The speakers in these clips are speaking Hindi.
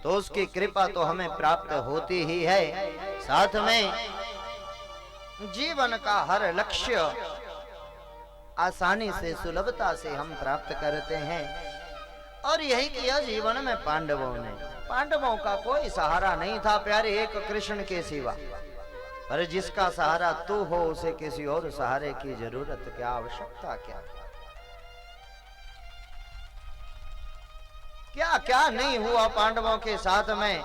तो उसकी कृपा तो हमें प्राप्त होती ही है, साथ में जीवन का हर लक्ष्य आसानी से सुलभता से हम प्राप्त करते हैं। और यही किया जीवन में पांडवों ने। पांडवों का कोई सहारा नहीं था प्यारे, एक कृष्ण के सिवा। पर जिसका सहारा तू हो उसे किसी और सहारे की जरूरत क्या, आवश्यकता क्या? क्या क्या नहीं हुआ पांडवों के साथ में,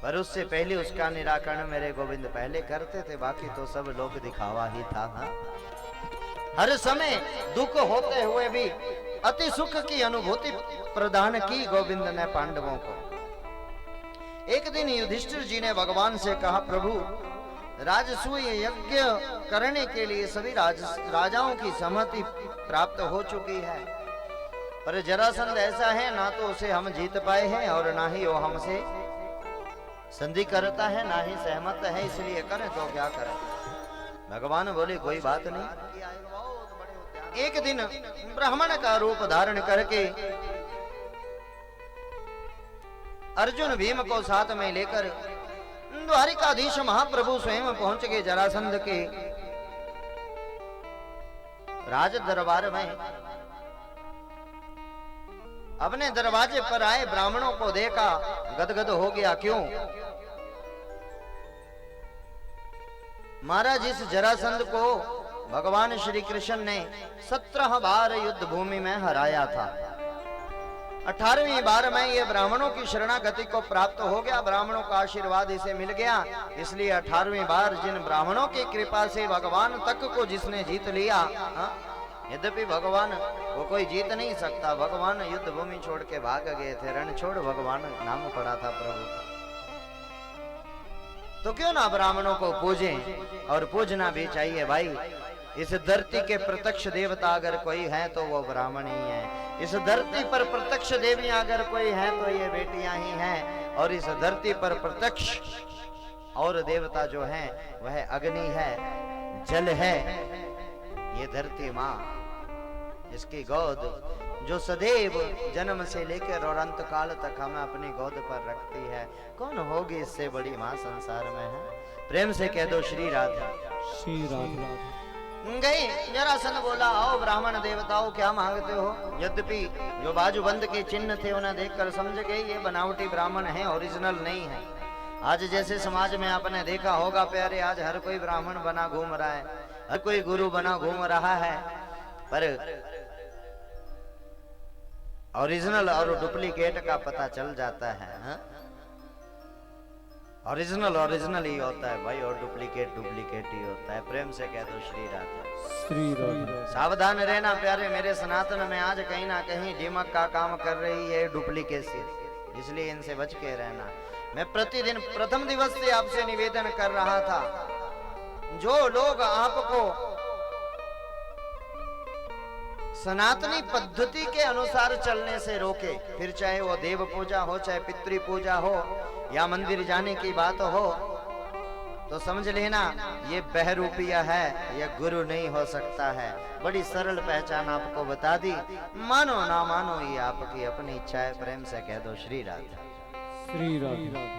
पर उससे पहले उसका निराकरण मेरे गोविंद पहले करते थे, बाकी तो सब लोग दिखावा ही था। हर समय दुख होते हुए भी अति सुख की अनुभूति प्रदान की गोविंद ने पांडवों को। एक दिन युधिष्ठिर जी ने भगवान से कहा, प्रभु राजसूय यज्ञ करने के लिए सभी राजाओं की सहमति प्राप्त हो चुकी है, पर जरासंध ऐसा है ना तो उसे हम जीत पाए हैं और ना ही वो हमसे संधि करता है, ना ही सहमत है, इसलिए करें तो क्या करें? भगवान बोले कोई बात नहीं। एक दिन ब्राह्मण का रूप धारण करके अर्जुन भीम को साथ में लेकर द्वारिकाधीश महाप्रभु स्वयं पहुंच गए जरासंध के राज दरबार में। अपने दरवाजे पर आए ब्राह्मणों को देखा, गदगद हो गया। क्यों? महाराज इस जरासंध को भगवान श्री कृष्ण ने 17 बार युद्ध भूमि में हराया था। 18वीं बार में ये ब्राह्मणों की शरणागति को प्राप्त हो गया, ब्राह्मणों का आशीर्वाद इसे मिल गया, इसलिए 18वीं बार जिन ब्राह्मणों की कृपा से भगवान तक को जिसने जीत लिया, यद्यपि भगवान वो कोई जीत नहीं सकता, भगवान युद्ध भूमि छोड़ के भाग गए थे, रण छोड़ भगवान नाम पड़ा था प्रभु का। तो क्यों ना ब्राह्मणों को पूजें, और पूजना भी चाहिए भाई। इस धरती के प्रत्यक्ष देवता अगर कोई है तो वो ब्राह्मण ही है। इस धरती पर प्रत्यक्ष देवियां अगर कोई है तो ये बेटियां ही हैं। और इस धरती पर प्रत्यक्ष और देवता जो है वह अग्नि है, जल है, ये धरती माँ, इसकी गोद जो सदैव जन्म से लेकर और अंत काल तक हमें अपनी गोद पर रखती है, कौन होगी इससे बड़ी माँ संसार में है? प्रेम से कह दो श्री राधे। श्री राधे। गई जरासंध बोला, आओ ब्राह्मण देवताओं क्या मांगते हो? यद्यपि जो बाजूबंद के चिन्ह थे उन्हें देखकर समझ गए ये बनावटी ब्राह्मण है, ओरिजिनल नहीं है। आज जैसे समाज में आपने देखा होगा प्यारे, आज हर कोई ब्राह्मण बना घूम रहा है, हर कोई गुरु बना घूम रहा है, पर ओरिजिनल और डुप्लीकेट का पता चल जाता है। ओरिजिनल ओरिजिनल ही होता है भाई, और डुप्लीकेट डुप्लीकेट ही होता है। प्रेम से कह दो श्री राधे। श्री राधे। सावधान रहना प्यारे, मेरे सनातन में आज कहीं ना कहीं दिमाग का काम कर रही है डुप्लीकेसी, इसलिए इनसे बच के रहना। मैं प्रतिदिन प्रथम दिवस से आपसे निवेदन कर रहा था, जो लोग आपको सनातनी पद्धति के अनुसार चलने से रोके, फिर चाहे वो देव पूजा हो, चाहे पितृ पूजा हो, या मंदिर जाने की बात हो, तो समझ लेना ये बहरूपिया है, ये गुरु नहीं हो सकता है। बड़ी सरल पहचान आपको बता दी, मानो ना मानो ये आपकी अपनी इच्छा है। प्रेम से कह दो श्री राधे। श्री राधे।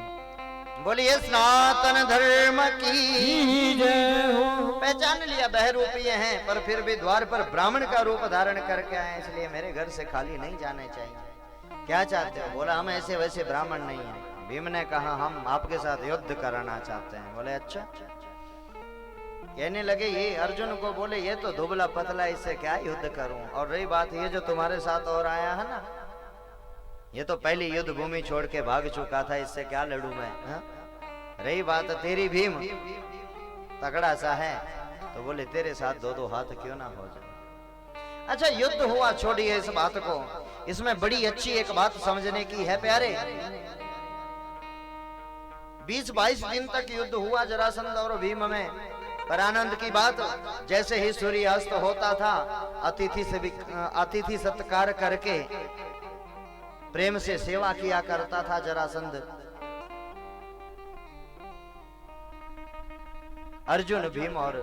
बोलिए सनातन धर्म की जय हो। पहचान लिया बहरूपीय हैं, पर फिर भी द्वार पर ब्राह्मण का रूप धारण करके आए, इसलिए मेरे घर से खाली नहीं जाने चाहिए। क्या चाहते हो? बोला हम ऐसे वैसे ब्राह्मण नहीं हैं। भीम ने कहा हम आपके साथ युद्ध कराना चाहते हैं। बोले अच्छा। कहने लगे, ये अर्जुन को बोले ये तो दुबला पतला, इससे क्या युद्ध करूं? और रही बात ये जो तुम्हारे साथ और आया है ना, ये तो पहली युद्ध भूमि छोड़ के भाग चुका था, इससे क्या लड़ू मैं? रही बात तेरी भीम तगड़ा सा है, तो बोले तेरे साथ दो दो हाथ क्यों ना हो जाए। अच्छा युद्ध हुआ, छोड़िए इस बात को, इसमें बड़ी अच्छी एक बात समझने की है प्यारे। 20-22 दिन तक युद्ध हुआ जरासंध और भीम में, पर आनंद की बात, जैसे ही सूर्यास्त होता था अतिथि सत्कार करके प्रेम से सेवा किया करता था जरासंध। अर्जुन भीम और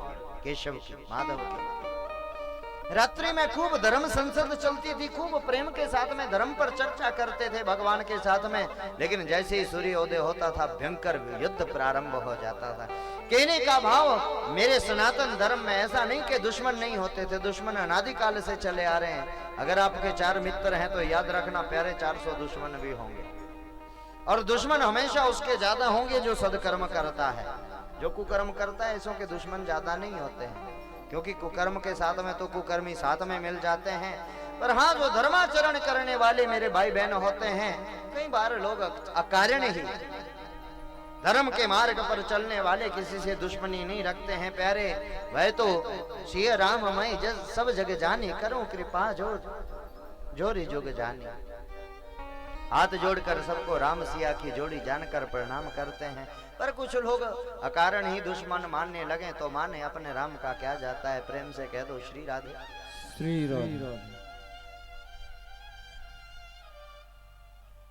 केशव की, माधव की। रात्रि में खूब धर्म संसद चलती थी, खूब प्रेम के साथ में धर्म पर चर्चा करते थे भगवान के साथ में। लेकिन जैसे ही सूर्योदय होता था भयंकर युद्ध प्रारंभ हो जाता था। कहने का भाव, मेरे सनातन धर्म में ऐसा नहीं कि दुश्मन नहीं होते थे, दुश्मन अनादिकाल से चले आ रहे हैं। अगर आपके 4 मित्र हैं तो याद रखना प्यारे 400 दुश्मन भी होंगे, और दुश्मन हमेशा उसके ज्यादा होंगे जो सदकर्म करता है। जो कुकर्म करता है ऐसों के दुश्मन ज्यादा नहीं होते हैं, क्योंकि कुकर्म के साथ में तो कुकर्मी साथ में मिल जाते हैं। पर हाँ, जो धर्माचरण करने वाले मेरे भाई बहन होते हैं, कई बार लोग अकारण ही धर्म के मार्ग पर चलने वाले किसी से दुश्मनी नहीं रखते हैं प्यारे। वह तो सिया राम मैं सब जग जानी, करूं कृपा जोरी जुग जानी। हाथ जोड़कर सबको राम सिया की जोड़ी जानकर प्रणाम करते हैं। पर कुछ लोग अकारण ही दुश्मन मानने लगे तो माने, अपने राम का क्या जाता है। प्रेम से कह दो श्री राधे। श्री राधे।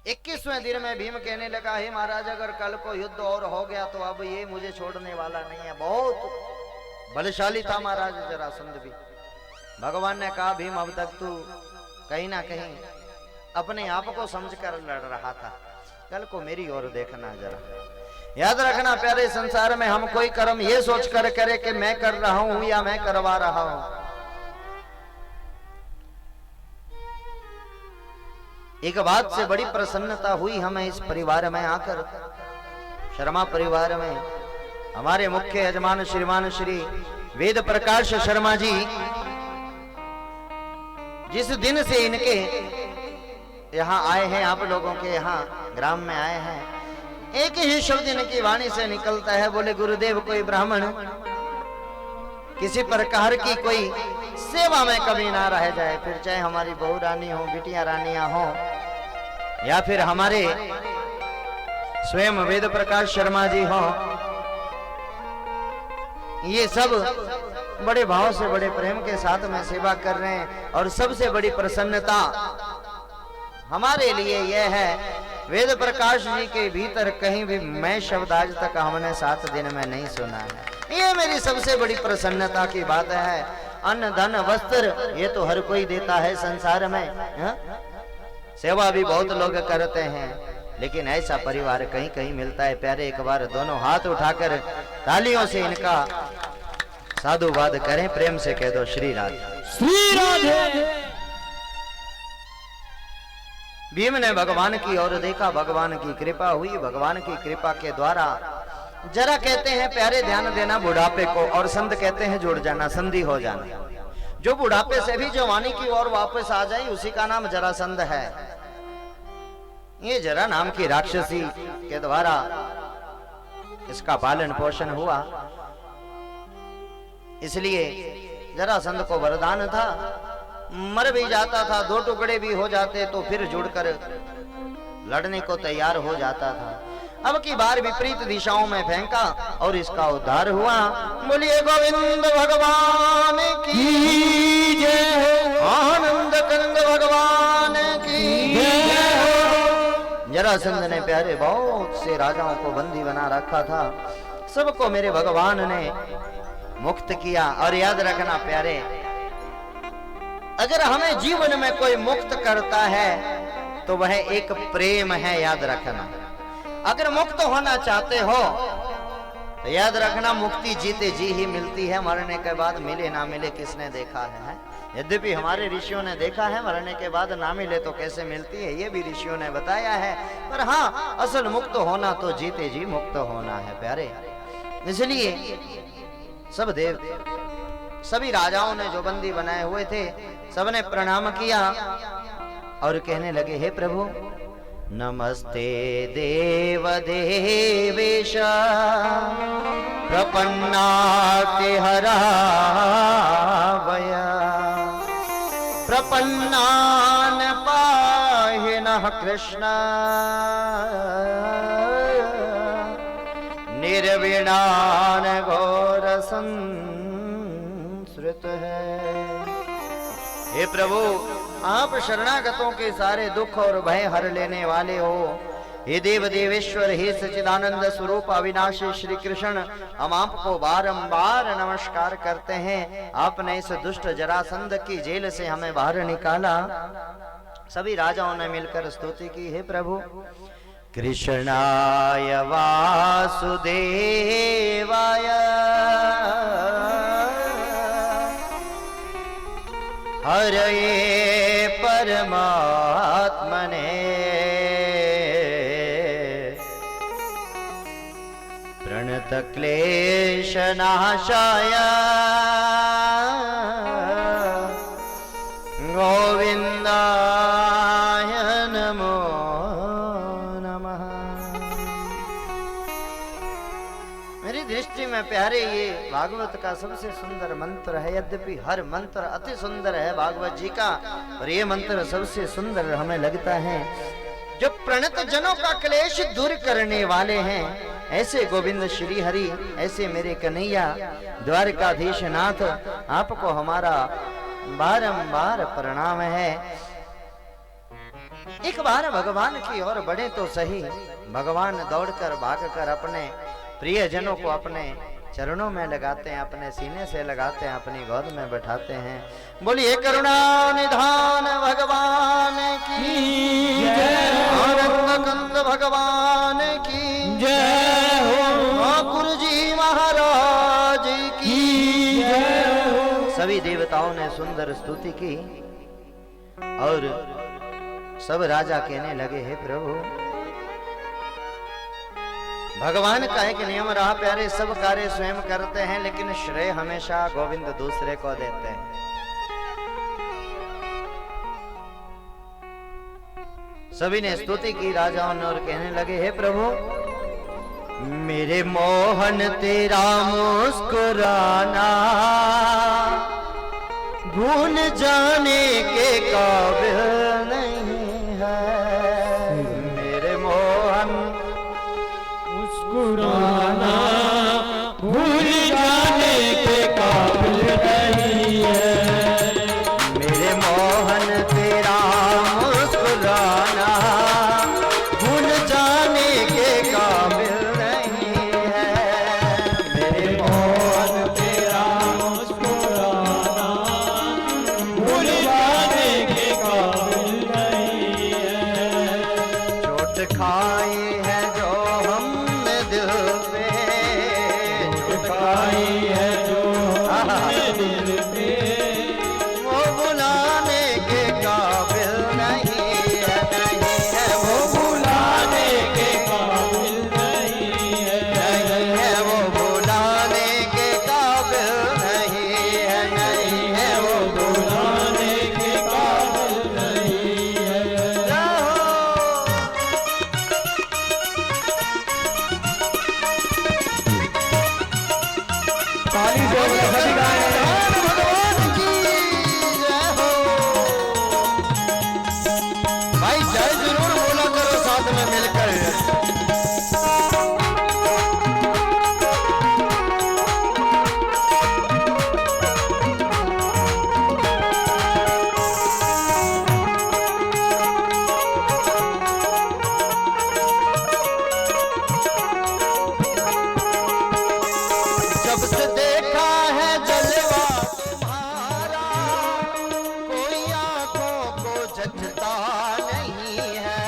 21वें दिन में भीम कहने लगा, हे महाराज, अगर कल को युद्ध और हो गया तो अब ये मुझे छोड़ने वाला नहीं है। बहुत बलशाली था महाराज जरासंध भी। भगवान ने कहा, भीम अब तक तू कहीं ना कहीं अपने आप को समझकर लड़ रहा था, कल को मेरी ओर देखना जरा। याद रखना प्यारे, संसार में हम कोई कर्म ये सोच कर करे कि मैं कर रहा हूं या मैं करवा रहा हूं। एक बात से बड़ी प्रसन्नता हुई हमें इस परिवार में आकर, शर्मा परिवार में। हमारे मुख्य यजमान श्रीमान श्री वेद प्रकाश शर्मा जी, जिस दिन से इनके यहाँ आए हैं, आप लोगों के यहाँ ग्राम में आए हैं, एक ही शब्द इनकी वाणी से निकलता है, बोले गुरुदेव कोई ब्राह्मण किसी प्रकार की कोई सेवा में कभी ना रह जाए, फिर चाहे हमारी बहू रानी हो, बिटिया रानियां हो, या फिर हमारे स्वयं वेद प्रकाश शर्मा जी हो, ये सब बड़े भाव से बड़े प्रेम के साथ में सेवा कर रहे हैं। और सबसे बड़ी प्रसन्नता हमारे लिए यह है, वेद प्रकाश जी के भीतर कहीं भी मैं शब्द आज तक हमने 7 दिन में नहीं सुना है। ये मेरी सबसे बड़ी प्रसन्नता की बात है। अन्न धन वस्त्र ये तो हर कोई देता है संसार में, हा? सेवा भी बहुत लोग करते हैं, लेकिन ऐसा परिवार कहीं कहीं मिलता है प्यारे। एक बार दोनों हाथ उठाकर तालियों से इनका साधुवाद करें, प्रेम से कह दो श्री राधे। श्री राधे। भीम ने भगवान की ओर देखा, भगवान की कृपा हुई। भगवान की कृपा के द्वारा, जरा कहते हैं प्यारे ध्यान देना बुढ़ापे को, और संध कहते हैं जुड़ जाना, संधि हो जाना। जो बुढ़ापे से भी जवानी की ओर वापस आ जाए उसी का नाम जरासंध है। ये जरा नाम की राक्षसी के द्वारा इसका पालन पोषण हुआ, इसलिए जरासंध को वरदान था, मर भी जाता था, 2 टुकड़े भी हो जाते तो फिर जुड़कर लड़ने को तैयार हो जाता था। अब की बार विपरीत दिशाओं में फेंका और इसका उद्धार हुआ। बोलिए गोविंद भगवान की जय, आनंद कंद भगवान की जय। जरासंध ने प्यारे बहुत से राजाओं को बंदी बना रखा था, सबको मेरे भगवान ने मुक्त किया। और याद रखना प्यारे, अगर हमें जीवन में कोई मुक्त करता है तो वह एक प्रेम है, याद रखना। अगर मुक्त होना चाहते हो तो याद रखना, मुक्ति जीते जी ही मिलती है, मरने के बाद मिले ना मिले किसने देखा है। यद्यपि हमारे ऋषियों ने देखा है, मरने के बाद ना मिले तो कैसे मिलती है, ये भी ऋषियों ने बताया है। पर हाँ, असल मुक्त होना तो जीते जी मुक्त होना है प्यारे। इसलिए सब देव, सभी राजाओं ने जो बंदी बनाए हुए थे, सबने प्रणाम किया और कहने लगे, हे प्रभु नमस्ते देव देवेश, प्रपन्नाति हरावय, प्रपन्नान पाहिनः कृष्ण, निर्विणान घोर संस्कृत है। हे प्रभु, आप शरणागतों के सारे दुख और भय हर लेने वाले हो। हे देव देवेश्वर, हे सच्चिदानंद स्वरूप अविनाशी श्री कृष्ण, हम आपको बारंबार नमस्कार करते हैं। आपने इस दुष्ट जरासंध की जेल से हमें बाहर निकाला। सभी राजाओं ने मिलकर स्तुति की, हे प्रभु कृष्णाय वासुदेवाय हरये परमात्मने प्रणत क्लेशनाशाय गोविंदाय नमो नमः। मेरी दृष्टि में प्यारे ये भागवत का सबसे सुंदर मंत्र है। यद्यपि हर मंत्र अति सुंदर है भागवत जी का, और ये मंत्र सबसे सुंदर हमें लगता है। जो प्रणत जनों का क्लेश दूर करने वाले हैं, ऐसे गोविंद श्री हरि, ऐसे मेरे कन्हैया द्वारकाधीश नाथ, आपको हमारा बारंबार प्रणाम है। एक बार भगवान की ओर बढ़े तो सही। भगवान दौड़कर भागकर अपने प्रियजनों को अपने चरणों में लगाते हैं, अपने सीने से लगाते हैं, अपनी गोद में बैठाते हैं। बोलिए करुणा निधान भगवान की जय, आनंद कंद भगवान की जय हो, गुरु जी महाराज की जय हो। सभी देवताओं ने सुंदर स्तुति की और सब राजा कहने लगे, हे प्रभु, भगवान का एक नियम रहा प्यारे, सब कार्य स्वयं करते हैं, लेकिन श्रेय हमेशा गोविंद दूसरे को देते हैं। सभी ने स्तुति की राजाओं ने और कहने लगे, हे प्रभु, मेरे मोहन तेरा मुस्कुराना भूल जाने के काबिल नहीं है। मेरे मोहन मुस्कुराना भूल जाने के काबिल नहीं है। मेरे मोहन तेरा मुस्कुराना भूल जाने के काबिल नहीं है। मेरे मोहन तेरा मुस्कुराना भूल जाने के काबिल नहीं है। चोट खाई है जो हमने दिल पे, चोट खाई है जो हमने दिल पे, वो बुलाने के काबिल नहीं है, नहीं है वो बुलाने के काबिल नहीं है, नहीं है वो बुलाने के काबिल नहीं है, नहीं है वो बुलाने के काबिल नहीं है। ताली से सभी गाएं। भगवान की जय हो। भाई जय जरूर बोला करो साथ में मिलकर। जब से देखा है जलवा तुम्हारा, कोई आंखों को जचता नहीं है।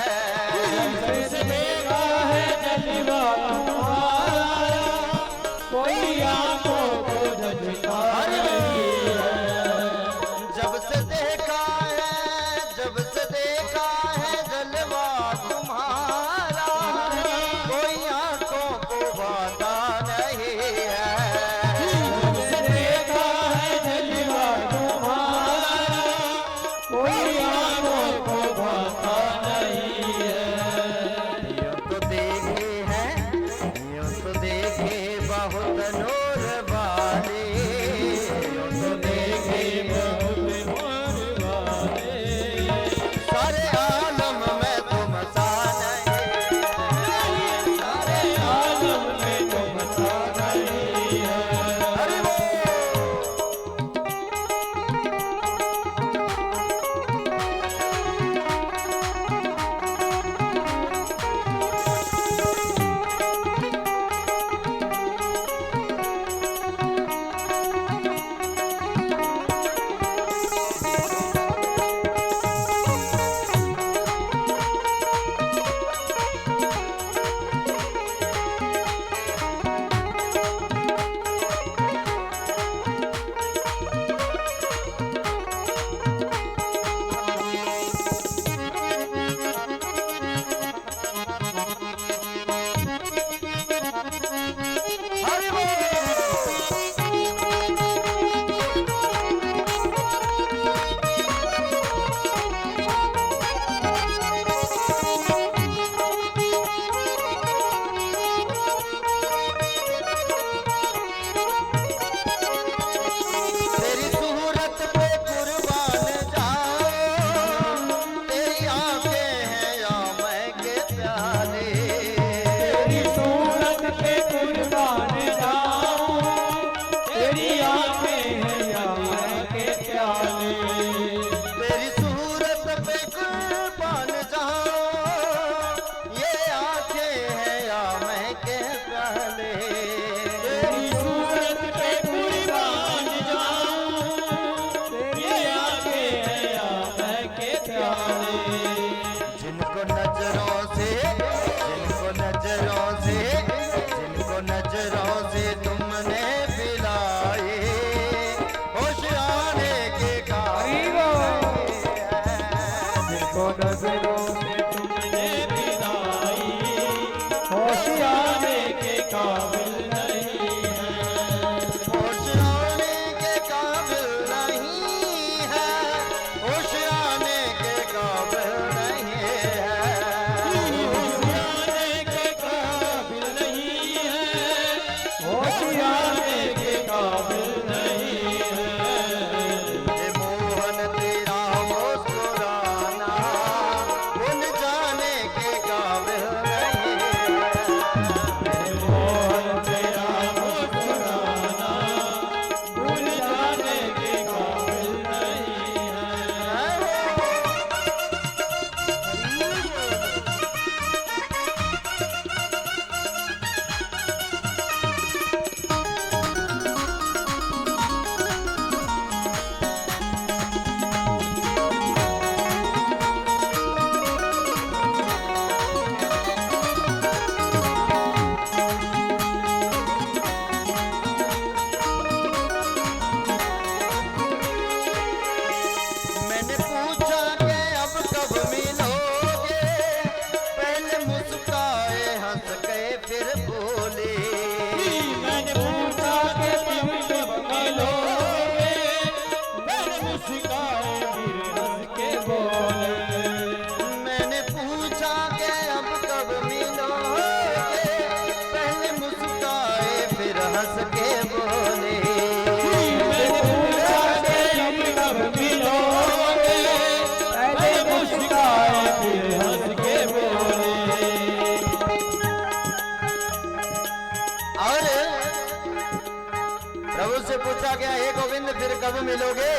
पूछा गया, हे गोविंद फिर कब मिलोगे?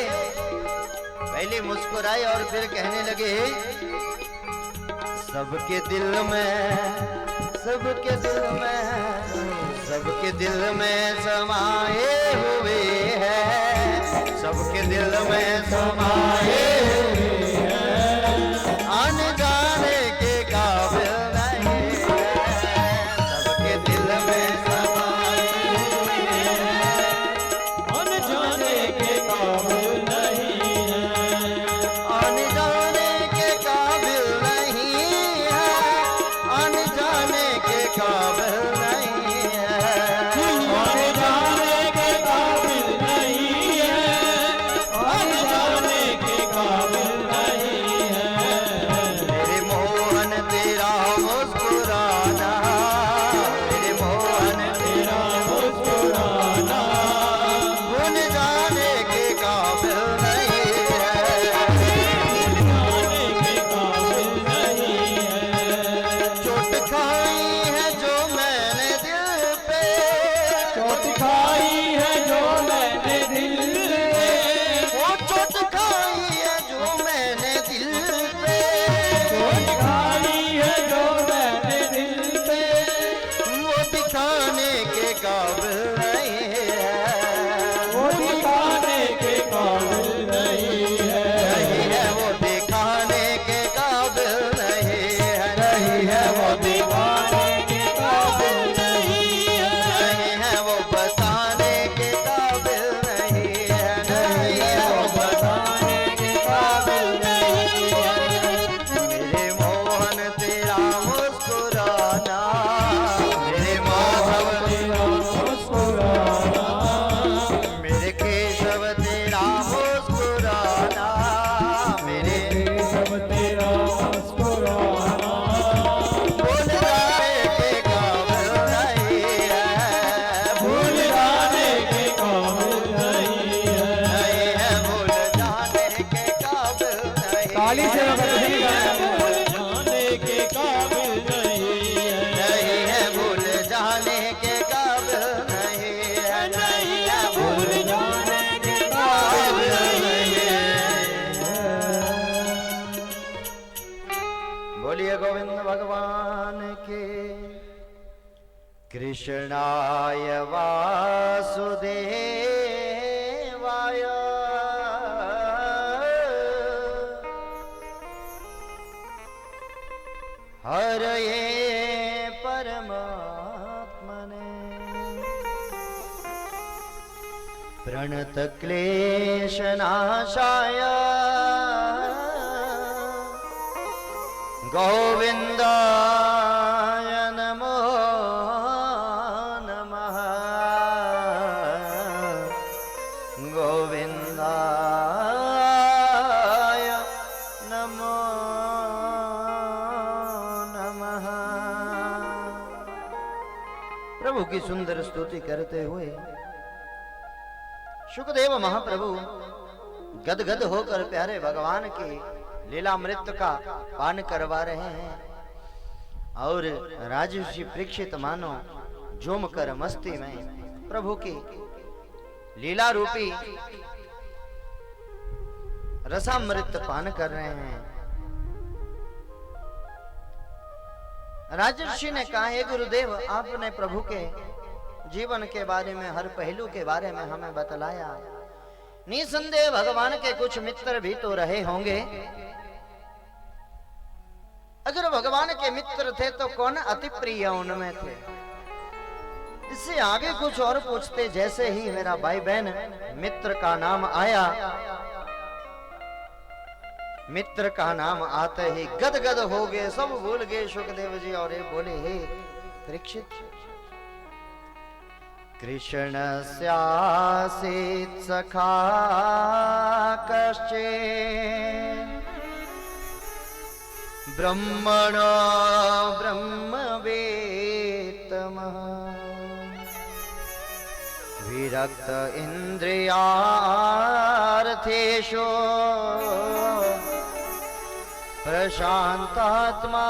पहले मुस्कुराए और फिर कहने लगे, सबके दिल में, सबके दिल में, सबके दिल में समाये हुए हैं, सबके दिल में समाये हुए हैं, आने जाने के काबिल नहीं है, सबके दिल में समाये हुए हैं, आने जाने के काबिल नहीं है, आने जाने के काबिल नहीं है, आने जाने के काबिल नहीं है, आने जाने के काबिल नहीं है, आने जाने के काबिल नहीं है। मेरे मोहन तेरा मुस्कुराना, मेरे मोहन तेरा मुस्कुराना भूल जाने के काबिल नहीं है, जाने के काबिल नहीं है। चोट खाई है जो मैंने दिल पे, चोट खाई है जो मैंने दिल पे, वो चोट खाई है जो मैंने दिल पे, चोट खाई है जो मैंने दिल पे, वो दिखाने के काबिल नहीं है, वो दिखाने के काबिल नहीं है। नहीं है वो दिखाने के काबिल नहीं है, नहीं है वो दिखाने के काबिल नहीं है, नहीं है वो बताने के काबिल नहीं है, नहीं है वो बताने के काबिल नहीं है। मेरे मोहन तेरा मुस्कुराना, मेरे माधव तेरा मुस्कुराना, मेरे केशव तेरा मुस्कुराना, मेरे सब तेरा मुस्कुराना, भूल जाने के काबिल नहीं है, भूल जाने के काबिल नहीं है। नहीं है भूल जाने के काबिल नहीं, ताली से भूल जाने के काबिल नहीं है। नहीं है भूल जाने के काबिल नहीं है, नहीं है भूल भूल जाने के काबिल काबिल नहीं नहीं है। बोलिए गोविंद भगवान के। कृष्णाय वासुदेवाय हरये परमात्मने प्रणत क्लेशनाशाय गोविन्दाय नमो नमः, गोविन्दाय नमो नमः। प्रभु की सुंदर स्तुति करते हुए सुखदेव महाप्रभु गदगद होकर प्यारे भगवान के लीलामृत का पान करवा रहे हैं और राजर्षि परीक्षित मानो झूम कर मस्ती में प्रभु की लीला रूपी रसामृत पान कर रहे हैं। राजर्षि ने कहा, हे गुरुदेव, आपने प्रभु के जीवन के बारे में, हर पहलू के बारे में हमें बतलाया। निसंदेह भगवान के कुछ मित्र भी तो रहे होंगे। अगर भगवान के मित्र थे तो कौन अति प्रिय उनमें थे? इससे आगे कुछ और पूछते। जैसे ही मेरा भाई बहन मित्र का नाम आया, मित्र का नाम आते ही गदगद हो गए, सब भूल गए सुखदेव जी और ये बोले, हे परीक्षित, कृष्णस्यासीत् सखा कश्चित् ब्रह्मणो ब्रह्मवेत्तमः विरक्त इन्द्रियार्थेषु प्रशांतात्मा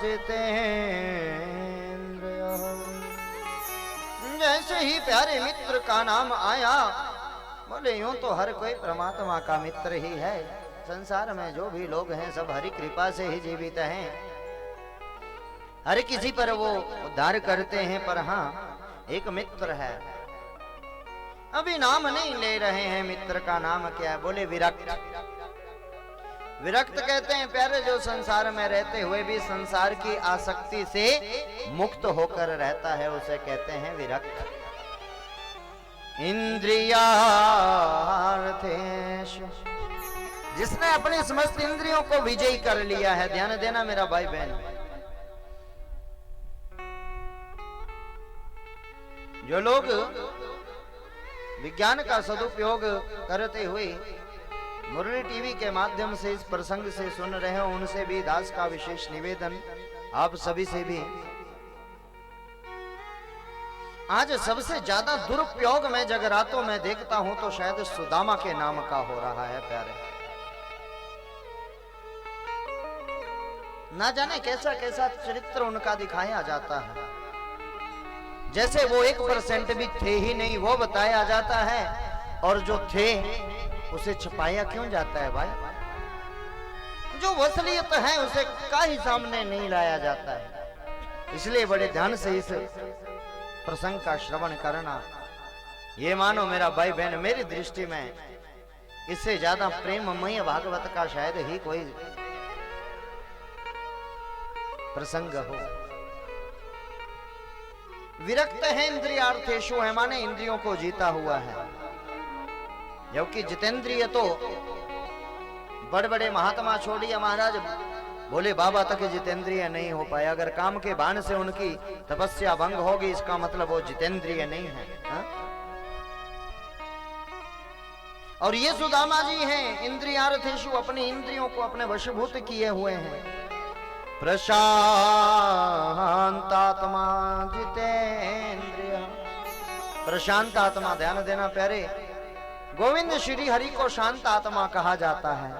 जितेन्द्रियः। जैसे ही प्यारे मित्र का नाम आया। बोले यूं तो हर कोई परमात्मा का मित्र ही है। संसार में जो भी लोग हैं सब हरि कृपा से ही जीवित हैं। हर किसी पर वो उद्धार करते हैं, पर हाँ एक मित्र है। अभी नाम नहीं ले रहे हैं। मित्र का नाम क्या है? बोले विरक्त। विरक्त कहते हैं प्यारे जो संसार में रहते हुए भी संसार की आसक्ति से मुक्त होकर रहता है, उसे कहते हैं विरक्त। इंद्रियार्थेश, जिसने अपनी समस्त इंद्रियों को विजयी कर लिया है। ध्यान देना मेरा भाई बहन, जो लोग विज्ञान का सदुपयोग करते हुए मुरली टीवी के माध्यम से इस प्रसंग से सुन रहे हो, उनसे भी दास का विशेष निवेदन, आप सभी से भी, आज सबसे ज्यादा दुरुपयोग मैं जगरातों में देखता हूं तो शायद सुदामा के नाम का हो रहा है प्यारे। ना जाने कैसा कैसा चरित्र उनका दिखाया जाता है, जैसे वो 1% भी थे ही नहीं वो बताया जाता है, और जो थे उसे छुपाया क्यों जाता है भाई? जो असलियत है उसे कहीं सामने नहीं लाया जाता है। इसलिए बड़े ध्यान से इस प्रसंग का श्रवण करना। ये मानो मेरा भाई बहन, मेरी दृष्टि में इससे ज्यादा प्रेममय भागवत का शायद ही कोई प्रसंग हो। विरक्त है इंद्रियार्थेषु है, माने इंद्रियों को जीता हुआ है। जबकि जितेंद्रिय तो बड़े बड़े महात्मा छोड़िए महाराज, बोले बाबा तक जितेंद्रिय नहीं हो पाए। अगर काम के बाण से उनकी तपस्या भंग होगी, इसका मतलब वो जितेंद्रिय नहीं है, हा? और ये सुदामा जी हैं इंद्रियार्थेषु, अपनी इंद्रियों को अपने वशभूत किए हुए हैं। प्रशांतात्मा जितेंद्रिय, प्रशांत आत्मा। ध्यान देना प्यारे, गोविंद श्री हरि को शांत आत्मा कहा जाता है।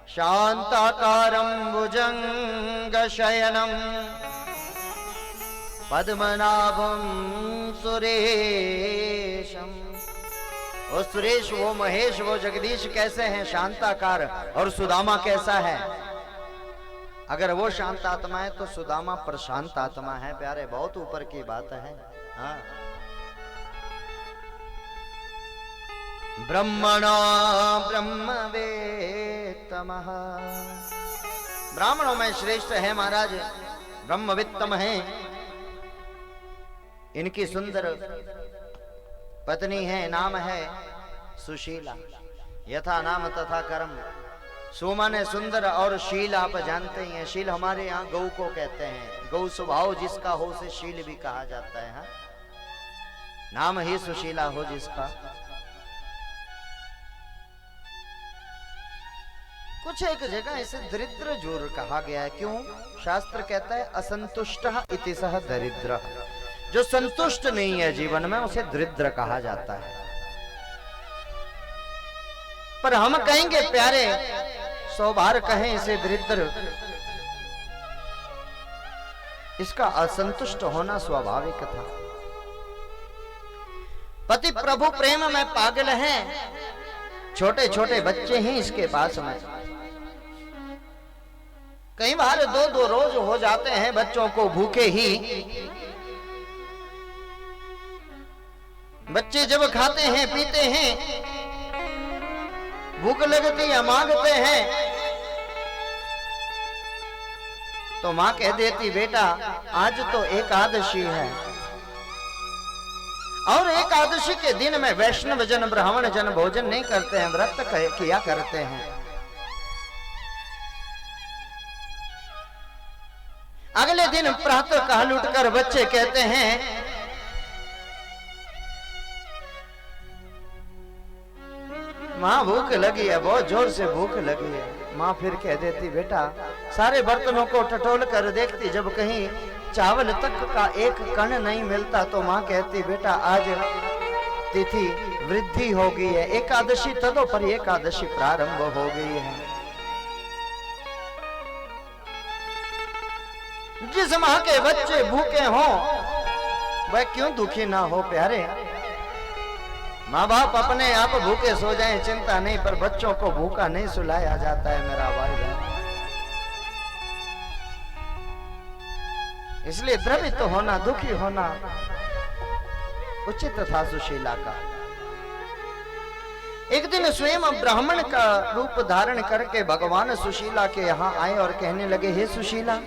शांताकारं भुजंग शयनम पद्मनाभं सुरेशम। वो सुरेश, वो महेश, वो जगदीश कैसे हैं? शांताकार। और सुदामा कैसा है? अगर वो शांत आत्मा है तो सुदामा प्रशांत आत्मा है प्यारे, बहुत ऊपर की बात है। हाँ, ब्रह्मणा ब्रह्मवेत्तमः, ब्राह्मणों में श्रेष्ठ है महाराज, ब्रह्मवित्तम है। इनकी सुंदर पत्नी है, नाम है सुशीला। यथा नाम तथा कर्म। सुमन सुंदर और शील आप जानते ही हैं। शील हमारे यहाँ गौ को कहते हैं। गौ स्वभाव जिसका हो उसे शील भी कहा जाता है। हाँ? नाम ही सुशीला हो जिसका। कुछ एक जगह इसे दरिद्र जूर कहा गया है। क्यों? शास्त्र कहता है असंतुष्ट इति सह दरिद्र। जो संतुष्ट नहीं है जीवन में उसे दरिद्र कहा जाता है। पर हम कहेंगे प्यारे, 100 बार कहें इसे दरिद्र, इसका असंतुष्ट होना स्वाभाविक था। पति प्रभु प्रेम में पागल है, छोटे छोटे बच्चे हैं इसके पास में। कई बार 2-2 रोज हो जाते हैं बच्चों को भूखे ही। बच्चे जब खाते हैं पीते हैं, भूख लगती है, मांगते हैं, तो मां कह देती बेटा आज तो एकादशी है, और एकादशी के दिन में वैष्णव जन ब्राह्मण जन भोजन नहीं करते हैं, व्रत किया करते हैं। अगले दिन प्रातः काल उठकर बच्चे कहते हैं माँ भूख लगी है, बहुत जोर से भूख लगी है। माँ फिर कह देती बेटा, सारे बर्तनों को टटोल कर देखती, जब कहीं चावल तक का एक कण नहीं मिलता तो माँ कहती बेटा आज तिथि वृद्धि हो गई है, एकादशी तदोपरि एकादशी प्रारंभ हो गई है। जिस माँ के बच्चे भूखे हों वह क्यों दुखी ना हो प्यारे। माँ बाप अपने आप भूखे सो जाएं चिंता नहीं, पर बच्चों को भूखा नहीं सुलाया जाता है मेरा भाई। इसलिए द्रवित तो होना, दुखी होना उचित था सुशीला का। एक दिन स्वयं ब्राह्मण का रूप धारण करके भगवान सुशीला के यहाँ आए और कहने लगे, हे सुशीला,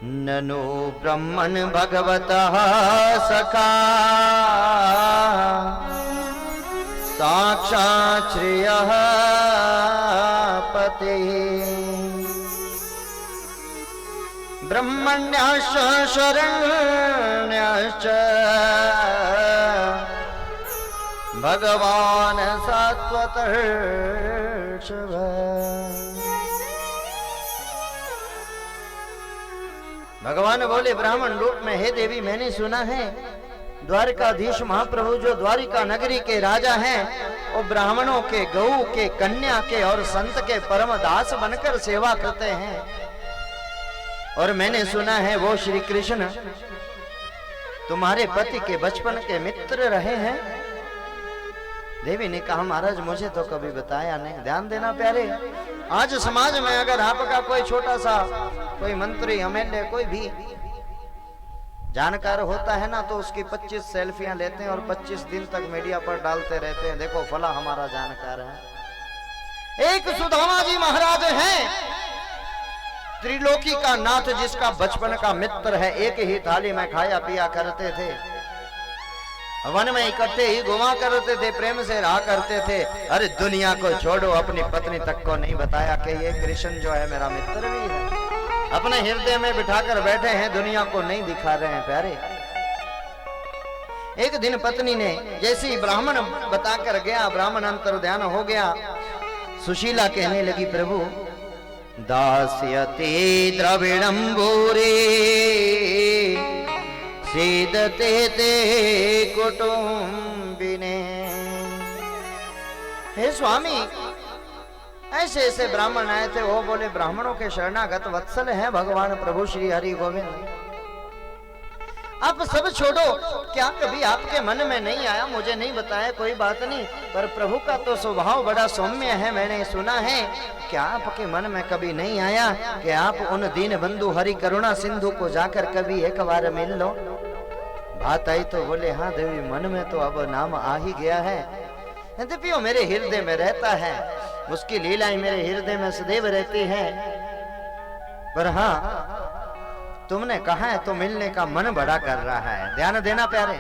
ननु ब्रह्मण भगवतः सखा साक्षात् श्रेयः पते ब्रह्मण्याश्च शरण्याश्च भगवान सात्वतः। भगवान बोले ब्राह्मण रूप में, हे देवी, मैंने सुना है द्वारकाधीश महाप्रभु जो द्वारिका नगरी के राजा हैं, वो ब्राह्मणों के, गऊ के, कन्या के और संत के परम दास बनकर सेवा करते हैं। और मैंने सुना है वो श्री कृष्ण तुम्हारे पति के बचपन के मित्र रहे हैं। देवी ने कहा, महाराज मुझे तो कभी बताया नहीं। ध्यान देना प्यारे, आज समाज में अगर आपका कोई छोटा सा कोई मंत्री, एमएलए, कोई भी जानकार होता है ना, तो उसकी 25 सेल्फियां लेते हैं और 25 दिन तक मीडिया पर डालते रहते हैं, देखो फला हमारा जानकार है। एक सुदामा जी महाराज हैं, त्रिलोकी का नाथ, जिसका बचपन का मित्र है, एक ही थाली में खाया पिया करते थे, वन में इकट्ठे ही घुमा करते थे, प्रेम से रहा करते थे। अरे दुनिया को छोड़ो, अपनी पत्नी तक को नहीं बताया कि ये कृष्ण जो है मेरा मित्र भी है। अपने हृदय में बिठाकर बैठे हैं, दुनिया को नहीं दिखा रहे हैं प्यारे। एक दिन पत्नी ने जैसे ब्राह्मण बताकर गया, ब्राह्मण अंतर ध्यान हो गया। सुशीला कहने लगी, प्रभु दास्यते द्रविणं भूरे सीदते ते कुटुंबिने। हे स्वामी, ऐसे ऐसे ब्राह्मण आए थे, वो बोले ब्राह्मणों के शरणागत वत्सल हैं भगवान प्रभु श्री हरि गोविंद। आप सब छोड़ो, क्या कभी आपके मन में नहीं आया, मुझे नहीं बताया कोई बात नहीं, पर प्रभु का तो स्वभाव बड़ा सौम्य है, मैंने सुना है। क्या आपके मन में कभी नहीं आया कि आप उन दीन बंधु हरि करुणा सिंधु को जाकर कभी एक बार मिल लो? बात आई तो बोले, हाँ देवी, मन में तो अब नाम आ ही गया है। यद्यपि मेरे हृदय में रहता है, उसकी लीलाएं मेरे हृदय में सदैव रहती है, पर हाँ तुमने कहा है तो मिलने का मन बड़ा कर रहा है। ध्यान देना प्यारे।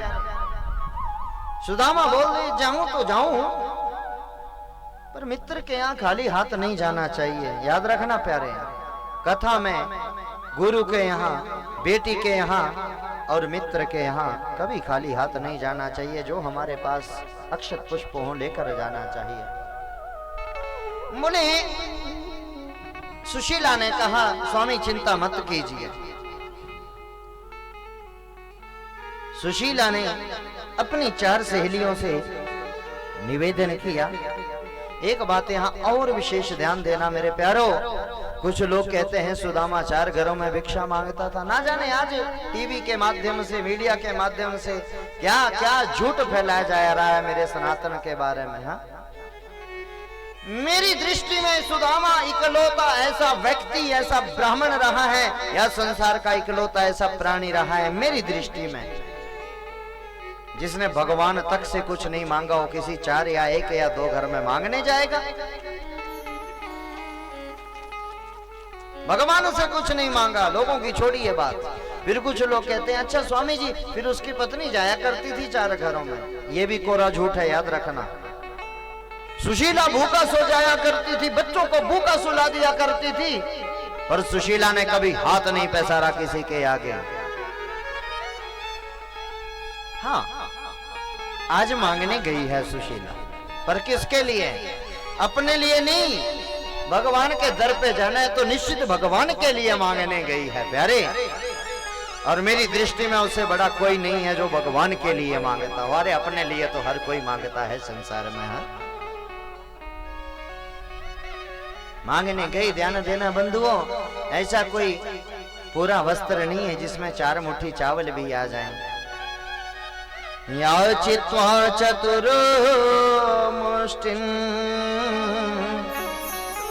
सुदामा बोल रहे, जाऊं तो जाऊं, पर मित्र के यहाँ खाली हाथ नहीं जाना चाहिए। याद रखना प्यारे, कथा में गुरु के यहाँ, बेटी के यहाँ और मित्र के यहाँ कभी खाली हाथ नहीं जाना चाहिए। जो हमारे पास अक्षत पुष्प हो लेकर जाना चाहिए। बोले सुशीला ने कहा, स्वामी चिंता मत कीजिए। सुशीला ने अपनी 4 सहेलियों से निवेदन किया। एक बात यहाँ और विशेष ध्यान देना मेरे प्यारो, कुछ लोग कहते हैं सुदामा 4 घरों में भिक्षा मांगता था। ना जाने आज टीवी के माध्यम से, मीडिया के माध्यम से क्या क्या झूठ फैलाया जा रहा है मेरे सनातन के बारे में। हाँ, मेरी दृष्टि में सुदामा इकलौता ऐसा व्यक्ति, ऐसा ब्राह्मण रहा है, या संसार का इकलौता ऐसा प्राणी रहा है मेरी दृष्टि में, जिसने भगवान तक से कुछ नहीं मांगा हो, किसी 4 या 1 या 2 घर में मांगने जाएगा। भगवान से कुछ नहीं मांगा, लोगों की छोड़िए बात। फिर कुछ लोग कहते हैं, अच्छा स्वामी जी, फिर उसकी पत्नी जाया करती थी 4 घरों में। ये भी कोरा झूठ है, याद रखना। सुशीला भूखा सो जाया करती थी, बच्चों को भूखा सुला दिया करती थी, पर सुशीला ने कभी हाथ नहीं पसारा किसी के आगे। हाँ, आज मांगने गई है सुशीला, पर किसके लिए? अपने लिए नहीं, भगवान के दर पे जाना है तो निश्चित भगवान के लिए मांगने गई है प्यारे। और मेरी दृष्टि में उससे बड़ा कोई नहीं है जो भगवान के लिए मांगता हो। अरे अपने लिए तो हर कोई मांगता है संसार में। हाँ, मांगने गई। ध्यान देना बंधुओं, ऐसा कोई पूरा वस्त्र नहीं है जिसमें 4 मुट्ठी चावल भी आ जाएं। याचित्वा चतुरो मुष्टिं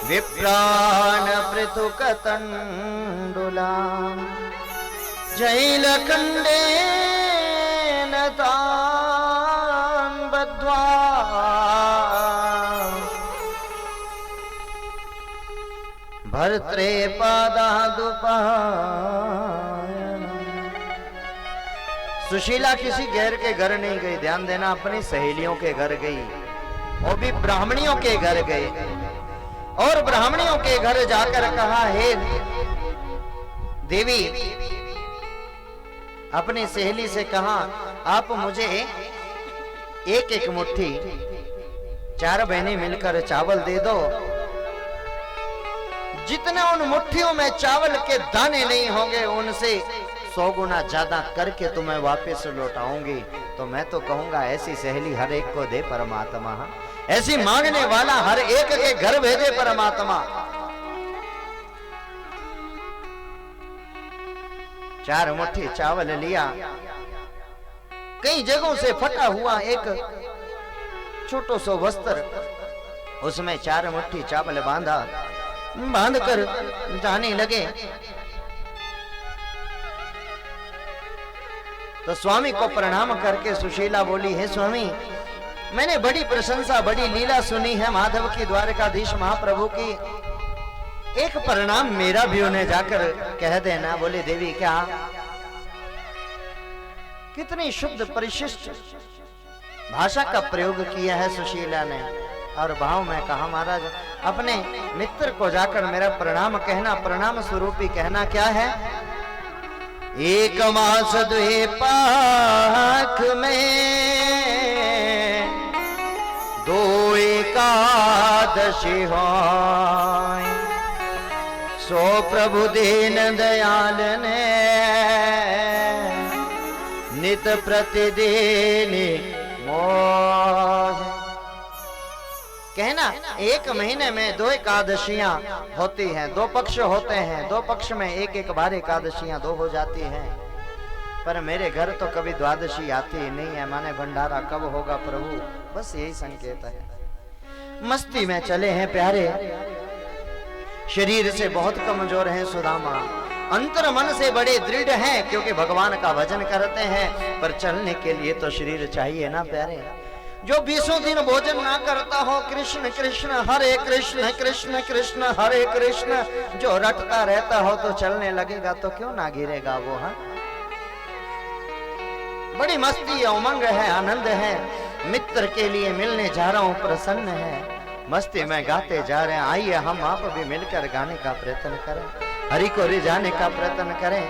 विप्राण पृथुकतण्डुलां जैलखण्डेन तान् बद्ध्वा भर्त्रे पादादुपायनम्। सुशीला किसी गैर के घर नहीं गई, ध्यान देना, अपनी सहेलियों के घर गई, वो भी ब्राह्मणियों के घर गए। और ब्राह्मणियों के घर जाकर कहा, हे देवी, अपनी सहेली से कहा, आप मुझे एक एक मुट्ठी, 4 बहनें मिलकर चावल दे दो। जितने उन मुट्ठियों में चावल के दाने नहीं होंगे, उनसे 100 गुना ज्यादा करके तुम्हें वापस लौटाऊंगी। तो मैं तो कहूंगा ऐसी सहेली हर एक को दे परमात्मा, ऐसी मांगने वाला हर एक के घर भेजे परमात्मा। 4 मुट्ठी चावल लिया, कई जगहों से फटा हुआ एक छोटो सो वस्त्र, उसमें 4 मुट्ठी चावल बांधा, बांध कर जाने लगे। तो स्वामी को प्रणाम करके सुशीला बोली, हे स्वामी, मैंने बड़ी प्रशंसा, बड़ी लीला सुनी है माधव की, द्वारकाधीश महाप्रभु की, एक प्रणाम मेरा भी उन्हें जाकर कह देना। बोले, देवी क्या, कितनी शुद्ध परिशिष्ट भाषा का प्रयोग किया है सुशीला ने। और भाव में कहा, महाराज, अपने मित्र को जाकर मेरा प्रणाम कहना, प्रणाम स्वरूपी कहना क्या है। 1 मास 2 पाख में 2 एकादशी होय, सो प्रभु दीन दयाल ने नित प्रतिदिन मोह। कहना, 1 महीने में 2 एकादशियां होती हैं, 2 पक्ष होते हैं, 2 पक्ष में 1 बार एकादशियां 2 हो जाती हैं। पर मेरे घर तो कभी द्वादशी आती ही नहीं है, माने भंडारा कब होगा प्रभु, बस यही संकेत है। मस्ती में चले हैं प्यारे, शरीर से बहुत कमजोर हैं सुदामा, अंतर मन से बड़े दृढ़ हैं, क्योंकि भगवान का भजन करते हैं। पर चलने के लिए तो शरीर चाहिए ना प्यारे। जो 20 दिन भोजन ना करता हो, कृष्ण कृष्ण हरे कृष्ण कृष्ण कृष्ण हरे कृष्ण जो रटता रहता हो, तो चलने लगेगा तो क्यों ना गिरेगा वो। हाँ, बड़ी मस्ती है, उमंग है, आनंद है, मित्र के लिए मिलने जा रहा हूं, प्रसन्न है, मस्ती में गाते जा रहे हैं। आइए हम आप भी मिलकर गाने का प्रयत्न करें, हरि को रिझाने का प्रयत्न करें।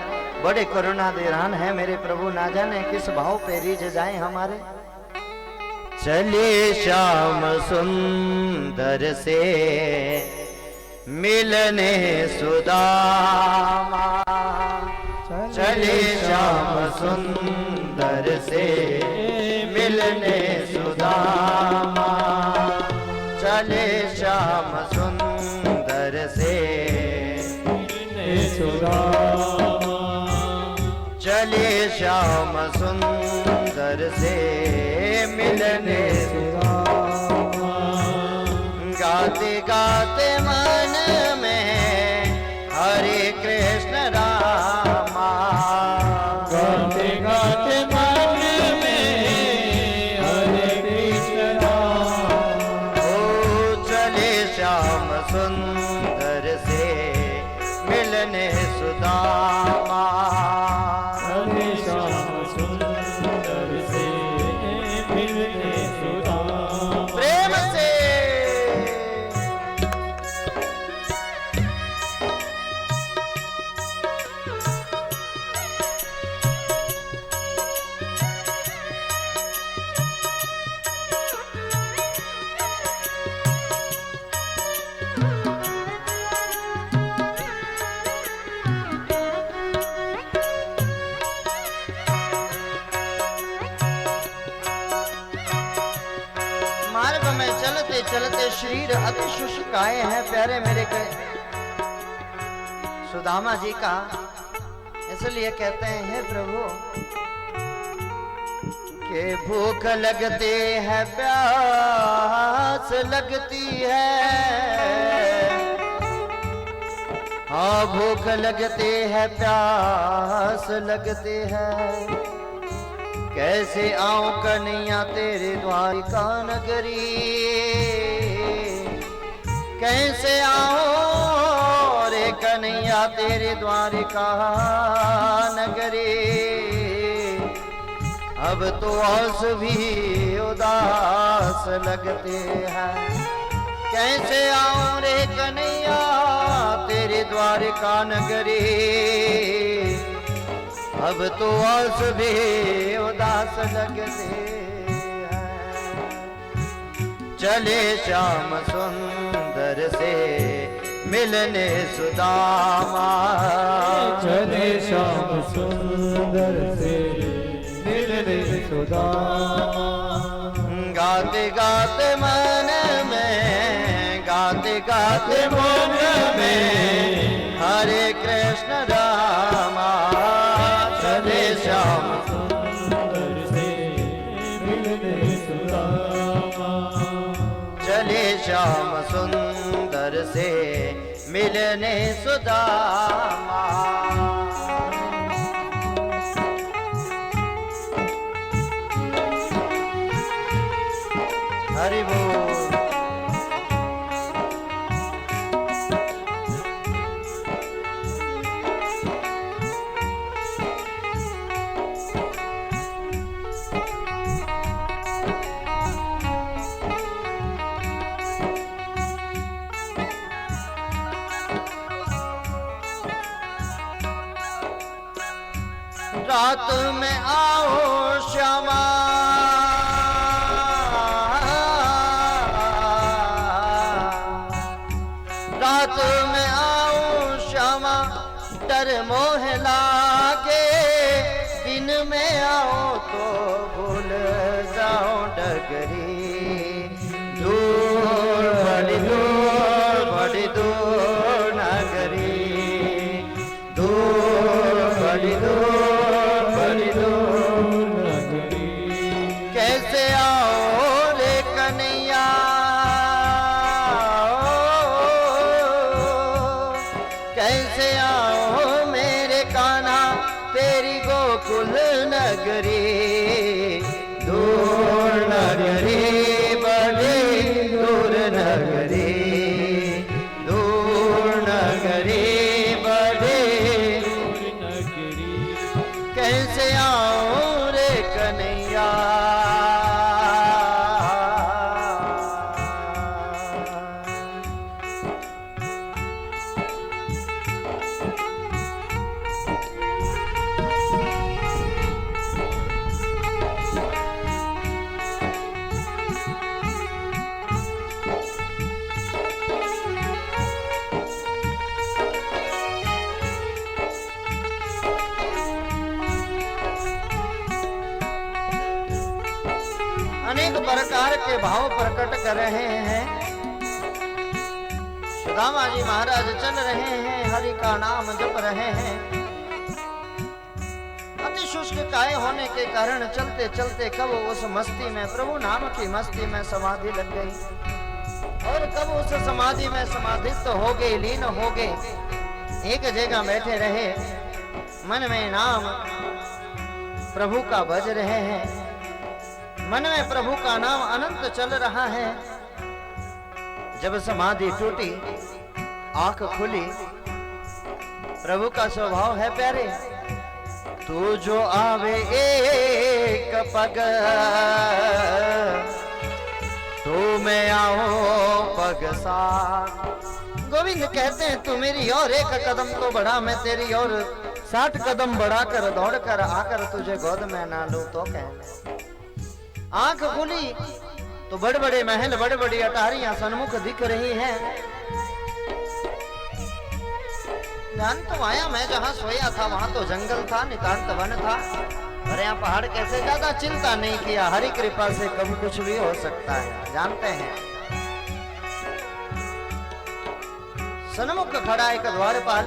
बड़े करुणा दीरान है मेरे प्रभु, ना जाने किस भाव पे रिझ जाए हमारे। चले श्याम सुंदर से मिलने सुदामा, चले श्याम सुंदर से मिलने सुदामा, चले श्याम सुंदर से मिलने सुदामा, चले श्याम सुंदर से मिलने सुदामा। गाते गाते मन में हरे कृष्ण रामा, गाते गाते मन में हरे कृष्ण रामा। ओ चले श्याम सुंदर से मिलने सुदामा, चले श्याम सुंदर से मिलने सुदामा। प्रेम से चलते शरीर अति शुष्काए हैं प्यारे मेरे के सुदामा जी का। इसलिए कहते हैं, हे प्रभु के भूख लगती है प्यास लगती है, हाँ भूख लगती है प्यास लगती है। कैसे आऊं कन्हैया तेरे द्वारिका नगरी, कैसे आऊं रे कन्हैया तेरे द्वारिका नगरी। अब तो आस भी उदास लगते हैं, कैसे आऊं रे कन्हैया तेरे द्वारिका नगरी। अब तो आस भी उदास लगते हैं। चले श्याम सुंदर से मिलने सुदामा, चले श्याम सुंदर से मिलने सुदामा। गाते गाते मन में, गाते गाते मन में हरे कृष्ण रामा। चले श्याम सुंदर से मिलने सुदामा, चले श्याम सुंदर से मिलने सुदामा। हरि बोल। रात में आओ श्यामा, रात में आओ श्यामा डर मोह लागे। दिन में आओ तो भूल जाओ डगरी। दूर बड़ी दूर बड़ी दूर नगरी, दूर बड़ी दूर बड़ी दूर नगरी। कैसे आओ रे कन्हैया, कैसे आओ मेरे कान्हा तेरी गोकुल नगरी। दूर नगरी बड़ी दूर नगरी, दूर नगरी बड़ी नगरी। कैसे आऊं रे कन्हैया। अनेक प्रकार के भाव प्रकट कर रहे हैं। सुदामा जी महाराज चल रहे हैं, हरि का नाम जप रहे हैं। अति शुष्क काय होने के कारण चलते चलते कब उस मस्ती में, प्रभु नाम की मस्ती में समाधि लग गई, और कब उस समाधि में समाधिस्थ हो गए, लीन हो गए। एक जगह बैठे रहे, मन में नाम प्रभु का बज रहे हैं, मन में प्रभु का नाम अनंत चल रहा है। जब समाधि टूटी, आंख खुली, प्रभु का स्वभाव है प्यारे, तू जो आवे एक पग, तो मैं आऊं पग साथ। गोविंद कहते हैं तू मेरी और एक कदम तो बढ़ा, मैं तेरी और 60 कदम बढ़ाकर दौड़कर आकर तुझे गोद में ना लूं तो कहने। आंख खुली तो बड़े बड़े महल, बड़े बड़ी अटारियां सन्मुख दिख रही हैं। ध्यान तो आया मैं जहां सोया था वहां तो जंगल था, नितांत वन था, और यहाँ पहाड़ कैसे। ज्यादा चिंता नहीं किया, हरि कृपा से कभी कुछ भी हो सकता है, जानते हैं। सन्मुख खड़ा एक द्वारपाल,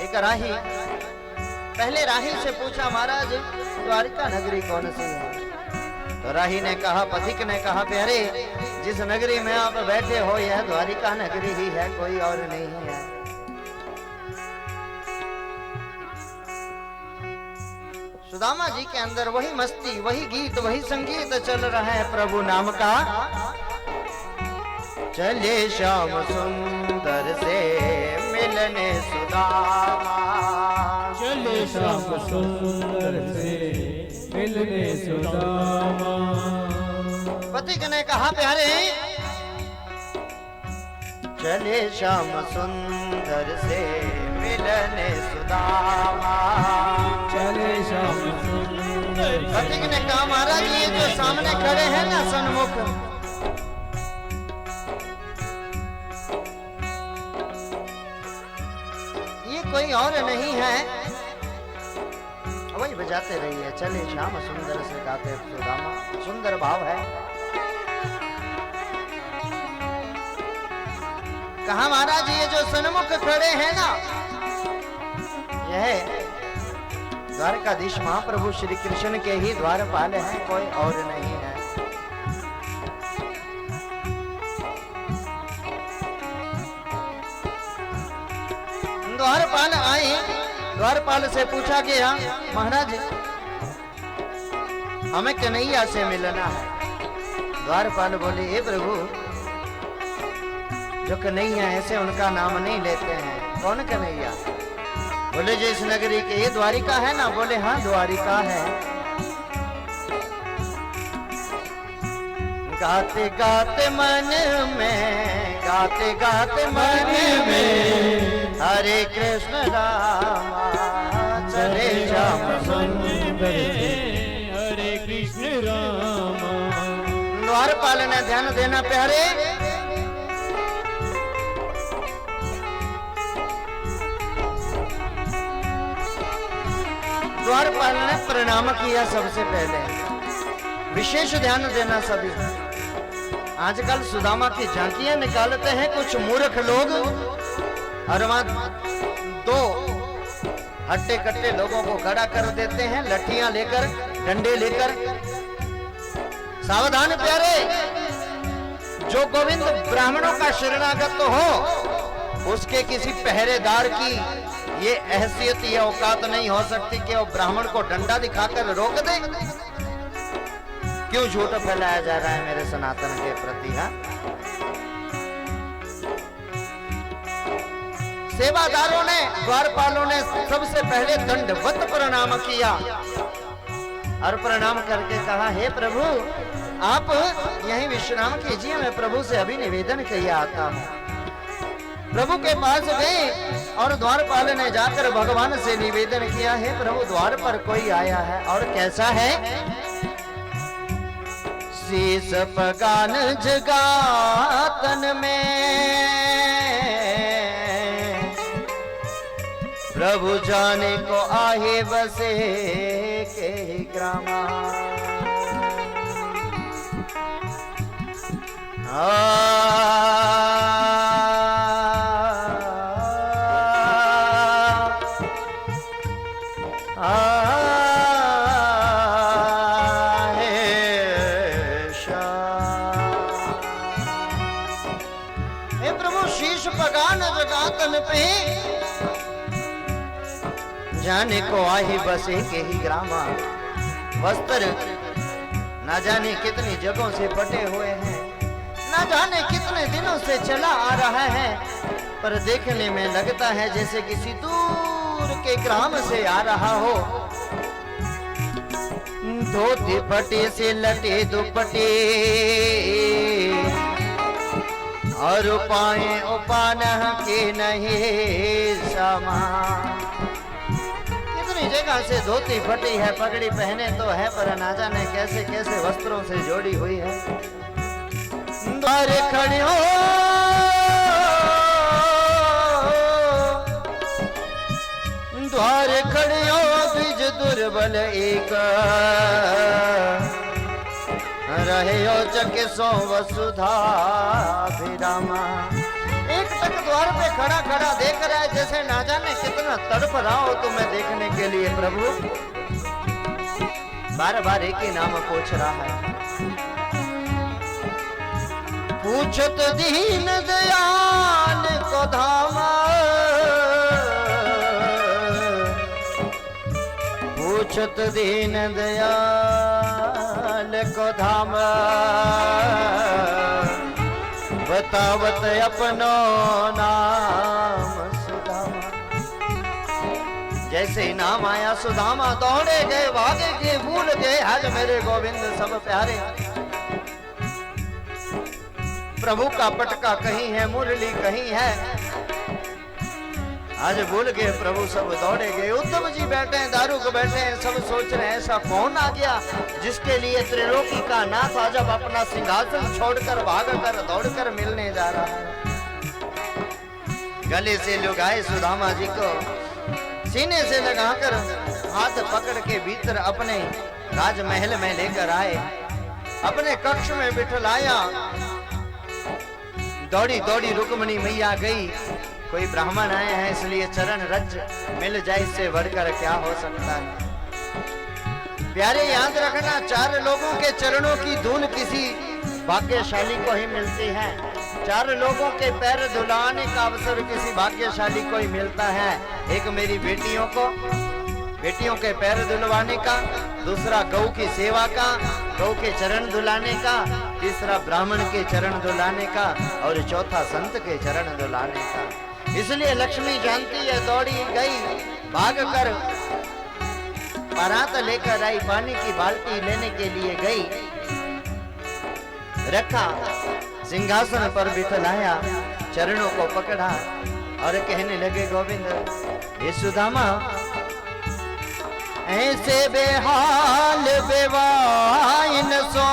एक राही। पहले राही से पूछा, महाराज द्वारिका नगरी कौन सी है? तो राही ने कहा, पथिक ने कहा, प्यारे जिस नगरी में आप बैठे हो यह द्वारिका नगरी ही है, कोई और नहीं है। सुदामा जी के अंदर वही मस्ती, वही गीत, वही संगीत चल रहा है प्रभु नाम का। चले श्याम सुंदर से मिलने सुदामा, चले श्याम सुंदर से मिलने सुदामा। पथिक ने कहा, प्यारे चले श्याम सुंदर से मिलने सुदामा, चले श्याम सुंदर। पथिक ने कहा, महाराज ये जो सामने खड़े हैं ना सन्मुख, ये कोई और नहीं है। वही बजाते रहिए, चले श्याम सुंदर से गाते सुदामा, सुंदर भाव है। कहा, महाराज ये जो सन्मुख खड़े हैं ना, यह द्वारकाधीश महाप्रभु श्री कृष्ण के ही द्वारपाल हैं, कोई और नहीं है। द्वारपाल आए, द्वारपाल से पूछा गया, महाराज हमें कन्हैया से मिलना है। द्वारपाल बोले, हे प्रभु जो कन्हैया ऐसे उनका नाम नहीं लेते हैं। कौन कन्हैया? बोले जो इस नगरी के, ये द्वारिका है ना? बोले हाँ द्वारिका है। गाते गाते मन में, गाते गाते मन में, हरे कृष्ण रामा चले श्याम सुंदर, हरे कृष्ण रामा। द्वारपाल ने ध्यान देना प्यारे, द्वारपाल ने प्रणाम किया सबसे पहले। विशेष ध्यान देना सभी, आजकल सुदामा की झांकियां निकालते हैं कुछ मूर्ख लोग, और वहां दो हट्टे कट्टे लोगों को खड़ा कर देते हैं, लठियां लेकर, डंडे लेकर। सावधान प्यारे, जो गोविंद ब्राह्मणों का शरणागत हो, उसके किसी पहरेदार की ये हैसियत या औकात नहीं हो सकती कि वो ब्राह्मण को डंडा दिखाकर रोक दे। क्यों झूठ फैलाया जा रहा है मेरे सनातन के प्रति? हाँ, सेवादारों ने, द्वारपालों ने सबसे पहले दंडवत प्रणाम किया और प्रणाम करके कहा, हे प्रभु आप यहीं विश्राम कीजिए, मैं प्रभु से अभी निवेदन किए आता हूँ। प्रभु के पास गए और द्वारपाल ने जाकर भगवान से निवेदन किया, हे प्रभु द्वार पर कोई आया है, और कैसा है? शीस पगान जगातन में प्रभु जाने को आहे बसे के ग्रामा। पे जाने को आही बसे के ही ग्रामा। वस्त्र ना जाने कितनी जगहों से फटे हुए हैं, ना जाने कितने दिनों से चला आ रहा है, पर देखने में लगता है जैसे किसी दूर के ग्राम से आ रहा हो। धोती फटे से लटे दुपट्टे और उपाय उपान के नहीं समा। कितनी जगह से धोती फटी है, पगड़ी पहने तो है, पर ना जाने कैसे कैसे वस्त्रों से जोड़ी हुई है। द्वारे खड़ी हो द्वारे खड़ी हो द्विज दुर्बल एक रहे हो जग सो वसुधा विरामा। एक तक द्वार पे खड़ा खड़ा देख रहा है, जैसे ना जाने कितना तड़प रहा हो तुम्हें देखने के लिए। प्रभु बार बार एक ही नाम पूछ रहा है, पूछत दीन दयाल को धामा, पूछत दीन दयाल को धामा, बतावत अपनो नाम सुदामा। जैसे ही नाम आया सुदामा दौड़े गए, भागे गए, भूल गए आज मेरे गोविंद सब प्यारे। प्रभु का पटका कहीं है, मुरली कहीं है, आज भूल गए प्रभु सब दौड़े गए। उद्धव जी बैठे हैं, दारुक बैठे हैं, सब सोच रहे हैं ऐसा कौन आ गया जिसके लिए त्रिलोकी का नाथ आज अब अपना सिंहासन छोड़कर भागकर दौड़कर मिलने जा रहा है। गले से लुगाए सुदामा जी को, सीने से लगाकर हाथ पकड़ के भीतर अपने राजमहल में लेकर आए, अपने कक्ष में बिठलाया। दौड़ी दौड़ी रुक्मणी मैया गई, कोई ब्राह्मण आए हैं इसलिए चरण रज मिल जाए, इससे बढ़कर क्या हो सकता है। प्यारे याद रखना, 4 लोगों के चरणों की धूल किसी भाग्यशाली को ही मिलती है। 4 लोगों के पैर धुलाने का अवसर किसी भाग्यशाली को ही मिलता है। एक मेरी बेटियों को, बेटियों के पैर धुलवाने का, दूसरा गौ की सेवा का, गौ के चरण धुलाने का, तीसरा ब्राह्मण के चरण धुलाने का और चौथा संत के चरण धुलाने का। इसलिए लक्ष्मी जानती है, दौड़ी गई, भाग कर परात लेकर आई, पानी की बाल्टी लेने के लिए गई, रखा, सिंहासन पर बिठलाया, चरणों को पकड़ा और कहने लगे गोविंद ये सुदामा ऐसे बेहाल बेवाइन सो,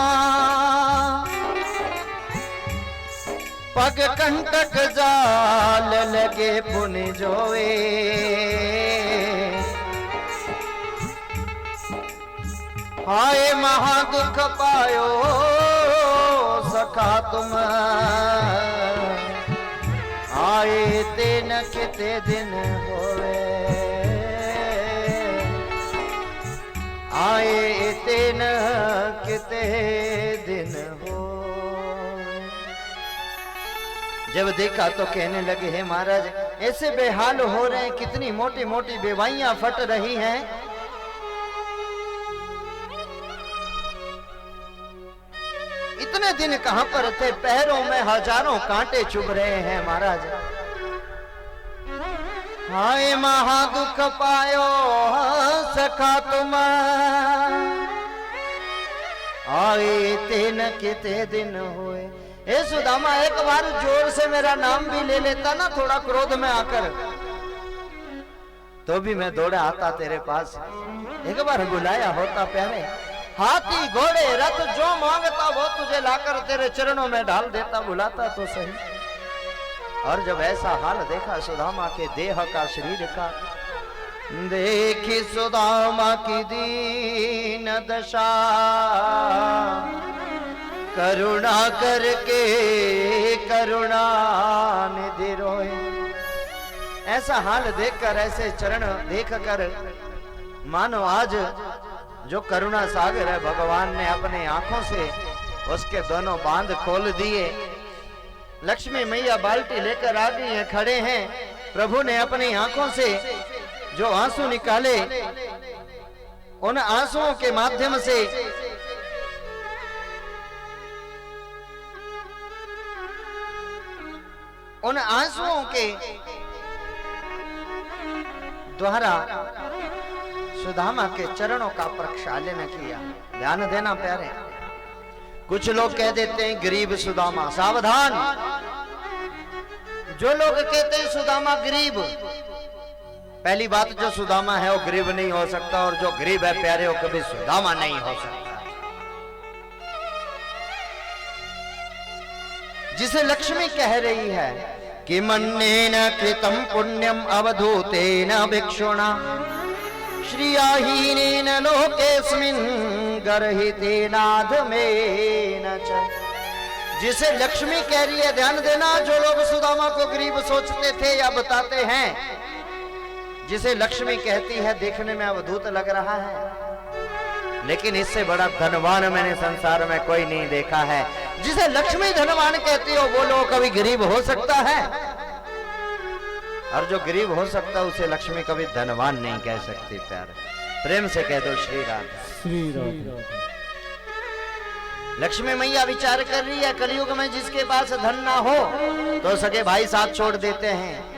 पग कंटक जाल लगे पुनि जोए, हाय महादुख पायो सखा तुम, आए ते न किते दिन होवे, आए ते न किते दिन हो। जब देखा तो कहने लगे हे महाराज ऐसे बेहाल हो रहे हैं, कितनी मोटी मोटी बेवाइयां फट रही हैं। इतने दिन कहां पर थे, पैरों में हजारों कांटे चुभ रहे हैं महाराज। हाय महादुख पायो सखा तुम, आए ते न किते दिन हुए। हे सुदामा एक बार जोर से मेरा नाम भी ले लेता ना, थोड़ा क्रोध में आकर, तो भी मैं दौड़ा आता तेरे पास। एक बार बुलाया होता प्यारे, हाथी घोड़े रथ जो मांगता वो तुझे लाकर तेरे चरणों में डाल देता, बुलाता तो सही। और जब ऐसा हाल देखा सुदामा के देह का, शरीर का, देखी सुदामा की दीन दशा, करुणा करके करुणा निधि रोए। ऐसा हाल देखकर, ऐसे चरण देखकर मानो आज जो करुणा सागर है भगवान ने अपने आंखों से उसके दोनों बांध खोल दिए। लक्ष्मी मैया बाल्टी लेकर आ गई हैं, खड़े हैं। प्रभु ने अपनी आंखों से जो आंसू निकाले, उन आंसुओं के माध्यम से उन आंसुओं के द्वारा सुदामा के चरणों का प्रक्षालन किया। ध्यान देना प्यारे, कुछ लोग कह देते हैं गरीब सुदामा, सावधान। जो लोग कहते हैं सुदामा गरीब, पहली बात जो सुदामा है वो गरीब नहीं हो सकता, और जो गरीब है प्यारे वो कभी सुदामा नहीं हो सकता। जिसे लक्ष्मी कह रही है कि मन्नेन कृतं पुण्यम अवधूतेन भिक्षुणा, श्रियाहीनेन लोकेस्मिन् गर्हितेनाधमेन च। जिसे लक्ष्मी कह रही है, ध्यान देना, जो लोग सुदामा को गरीब सोचते थे या बताते हैं, जिसे लक्ष्मी कहती है देखने में अवधूत लग रहा है, लेकिन इससे बड़ा धनवान मैंने संसार में कोई नहीं देखा है। जिसे लक्ष्मी धनवान कहती हो वो लोग कभी गरीब हो सकता है? और जो गरीब हो सकता है उसे लक्ष्मी कभी धनवान नहीं कह सकती। प्यारे प्रेम से कह दो श्री राधा। श्री राधा। लक्ष्मी मैया विचार कर रही है, कलयुग में जिसके पास धन ना हो तो सगे भाई साथ छोड़ देते हैं,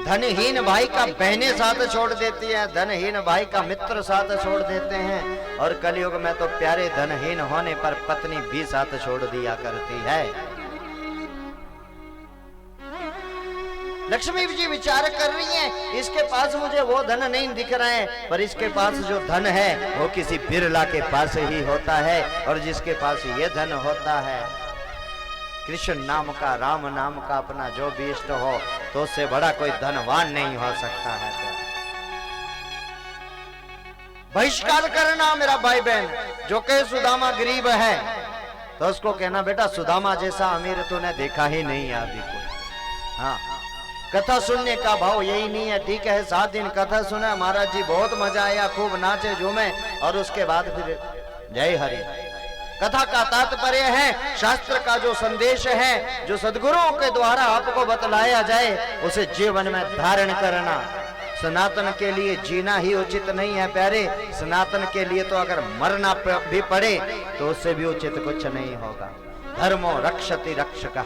धनहीन भाई का बहनें साथ छोड़ देती हैं, धनहीन भाई का मित्र साथ छोड़ देते हैं, और कलयुग में तो प्यारे धनहीन होने पर पत्नी भी साथ छोड़ दिया करती है। लक्ष्मी जी विचार कर रही हैं, इसके पास मुझे वो धन नहीं दिख रहा है, पर इसके पास जो धन है वो किसी बिरला के पास ही होता है, और जिसके पास ये धन होता है, कृष्ण नाम का, राम नाम का अपना जो भी इष्ट हो, तो उससे बड़ा कोई धनवान नहीं हो सकता है। बहिष्कार करना मेरा भाई बहन, जो कहे सुदामा गरीब है तो उसको कहना बेटा सुदामा जैसा अमीर तूने देखा ही नहीं है अभी कोई। हाँ, कथा सुनने का भाव यही नहीं है। ठीक है, 7 दिन कथा सुना महाराज जी, बहुत मजा आया, खूब नाचे झूमे, और उसके बाद फिर जय हरि। कथा का तात्पर्य है, शास्त्र का जो संदेश है, जो सद्गुरुओं के द्वारा आपको बतलाया जाए, उसे जीवन में धारण करना। सनातन के लिए जीना ही उचित नहीं है प्यारे, सनातन के लिए तो अगर मरना भी पड़े तो उससे भी उचित कुछ नहीं होगा। धर्मो रक्षति रक्षकः,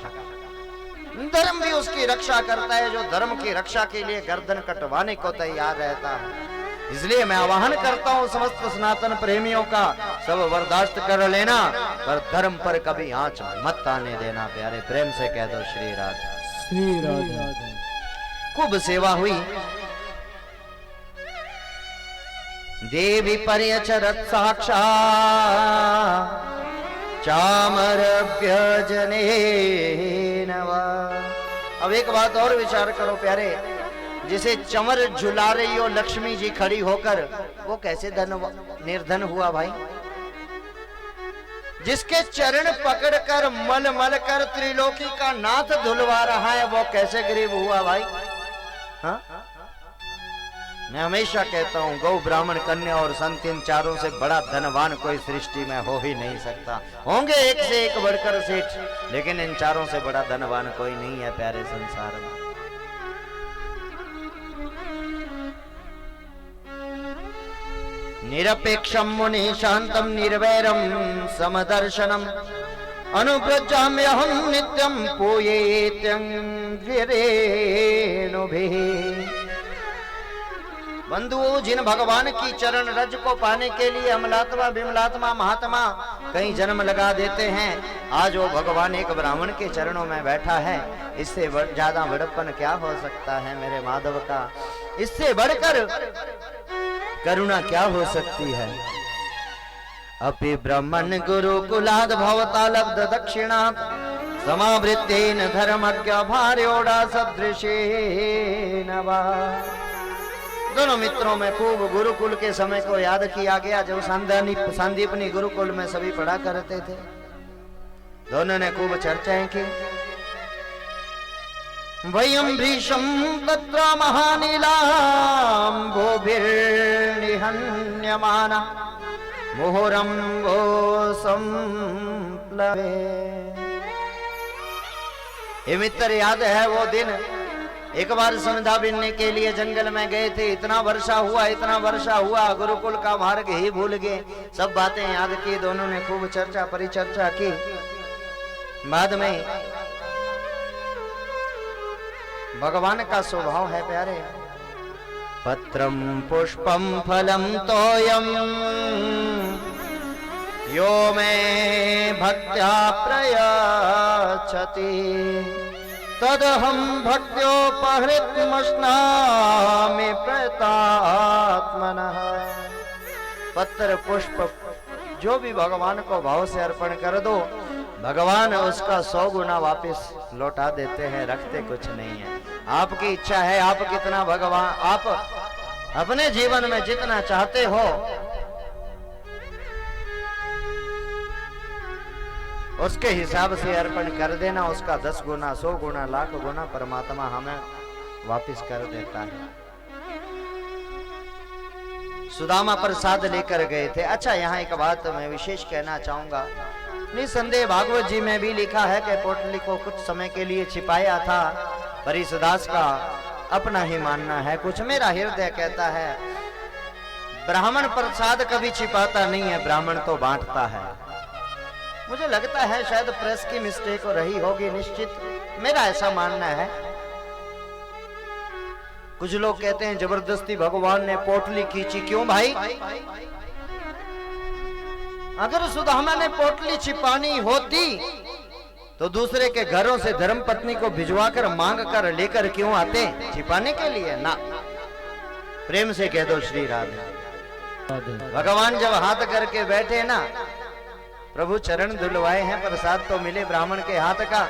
धर्म भी उसकी रक्षा करता है जो धर्म की रक्षा के लिए गर्दन कटवाने को तैयार रहता है। इसलिए मैं आह्वान करता हूँ समस्त सनातन प्रेमियों का, सब बर्दाश्त कर लेना, पर धर्म पर कभी आंच मत आने देना। प्यारे प्रेम से कह दो श्री राधा। श्री राधा। खूब सेवा हुई, देवी पर्यचरत साक्षात् चामरभ्यजने नवा। अब एक बात और विचार करो प्यारे, जिसे चमर झुला रही हो लक्ष्मी जी खड़ी होकर, वो कैसे निर्धन हुआ भाई? जिसके चरण पकड़कर मल मल कर त्रिलोकी का नाथ धुलवा रहा है, वो कैसे गरीब हुआ भाई? हाँ? मैं हमेशा कहता हूँ, गौ ब्राह्मण कन्या और संत, इन चारों से बड़ा धनवान कोई सृष्टि में हो ही नहीं सकता। होंगे एक से एक बढ़कर सेठ, लेकिन इन चारों से बड़ा धनवान कोई नहीं है प्यारे संसार में। निरपेक्षम मुनि शांतम निर्वैरम समदर्शनम अनुव्रजाम्यहं नित्यं पूयेत्यंगिरेणुभिः। बंधुओं, जिन भगवान की चरण रज को पाने के लिए अमलात्मा विमलात्मा महात्मा कहीं जन्म लगा देते हैं, आज वो भगवान एक ब्राह्मण के चरणों में बैठा है, इससे ज्यादा बड़प्पन क्या हो सकता है मेरे माधव का? इससे बढ़कर करुणा क्या हो सकती है? अपि ब्रह्मण गुरुकुलाद भवता लब्ध दक्षिणात् समावृत्तेन धर्मज्ञ भार्योडा सदृशेन वा। दोनों मित्रों में खूब गुरुकुल के समय को याद किया गया, जब सांदीपनी गुरुकुल में सभी पढ़ा करते थे। दोनों ने खूब चर्चाएं की। वयम भीषम तत्र महानीलाम्भोभिर्निहन्यमाना मुहुरम्भो संप्लवे। ये मित्र याद है वो दिन, एक बार संध्या बीनने के लिए जंगल में गए थे, इतना वर्षा हुआ, गुरुकुल का मार्ग ही भूल गए। सब बातें याद की, दोनों ने खूब चर्चा परिचर्चा की। बाद में भगवान का स्वभाव है प्यारे, पत्रम पुष्पम फलम तोयम यो में भक्त्या प्रयच्छति तदहम भक्त्योपहृतमश्नामि प्रयतात्मनः। पत्र पुष्प जो भी भगवान को भाव से अर्पण कर दो, भगवान उसका 100 गुना वापस लौटा देते हैं, रखते कुछ नहीं है। आपकी इच्छा है, आप कितना भगवान, आप अपने जीवन में जितना चाहते हो उसके हिसाब से अर्पण कर देना, उसका 10 गुना 100 गुना लाख गुना परमात्मा हमें वापस कर देता है। सुदामा प्रसाद लेकर गए थे। अच्छा, यहाँ एक बात मैं विशेष कहना चाहूंगा। निसंदेह भागवत जी में भी लिखा है कि पोटली को कुछ समय के लिए छिपाया था, पर इस दास का अपना ही मानना है। कुछ मेरा हृदय कहता है ब्राह्मण प्रसाद कभी छिपाता नहीं है, ब्राह्मण तो बांटता है। मुझे लगता है शायद प्रेस की मिस्टेक रही होगी, निश्चित मेरा ऐसा मानना है। कुछ लोग कहते हैं जबरदस्ती भगवान ने पोटली खींची। क्यों भाई? अगर सुदामा ने पोटली छिपानी होती तो दूसरे के घरों से धर्म पत्नी को भिजवाकर मांग कर लेकर क्यों आते? छिपाने के लिए ना। प्रेम से कह दो श्री राधे। भगवान जब हाथ करके बैठे ना, प्रभु चरण धुलवाए हैं, प्रसाद तो मिले ब्राह्मण के हाथ का,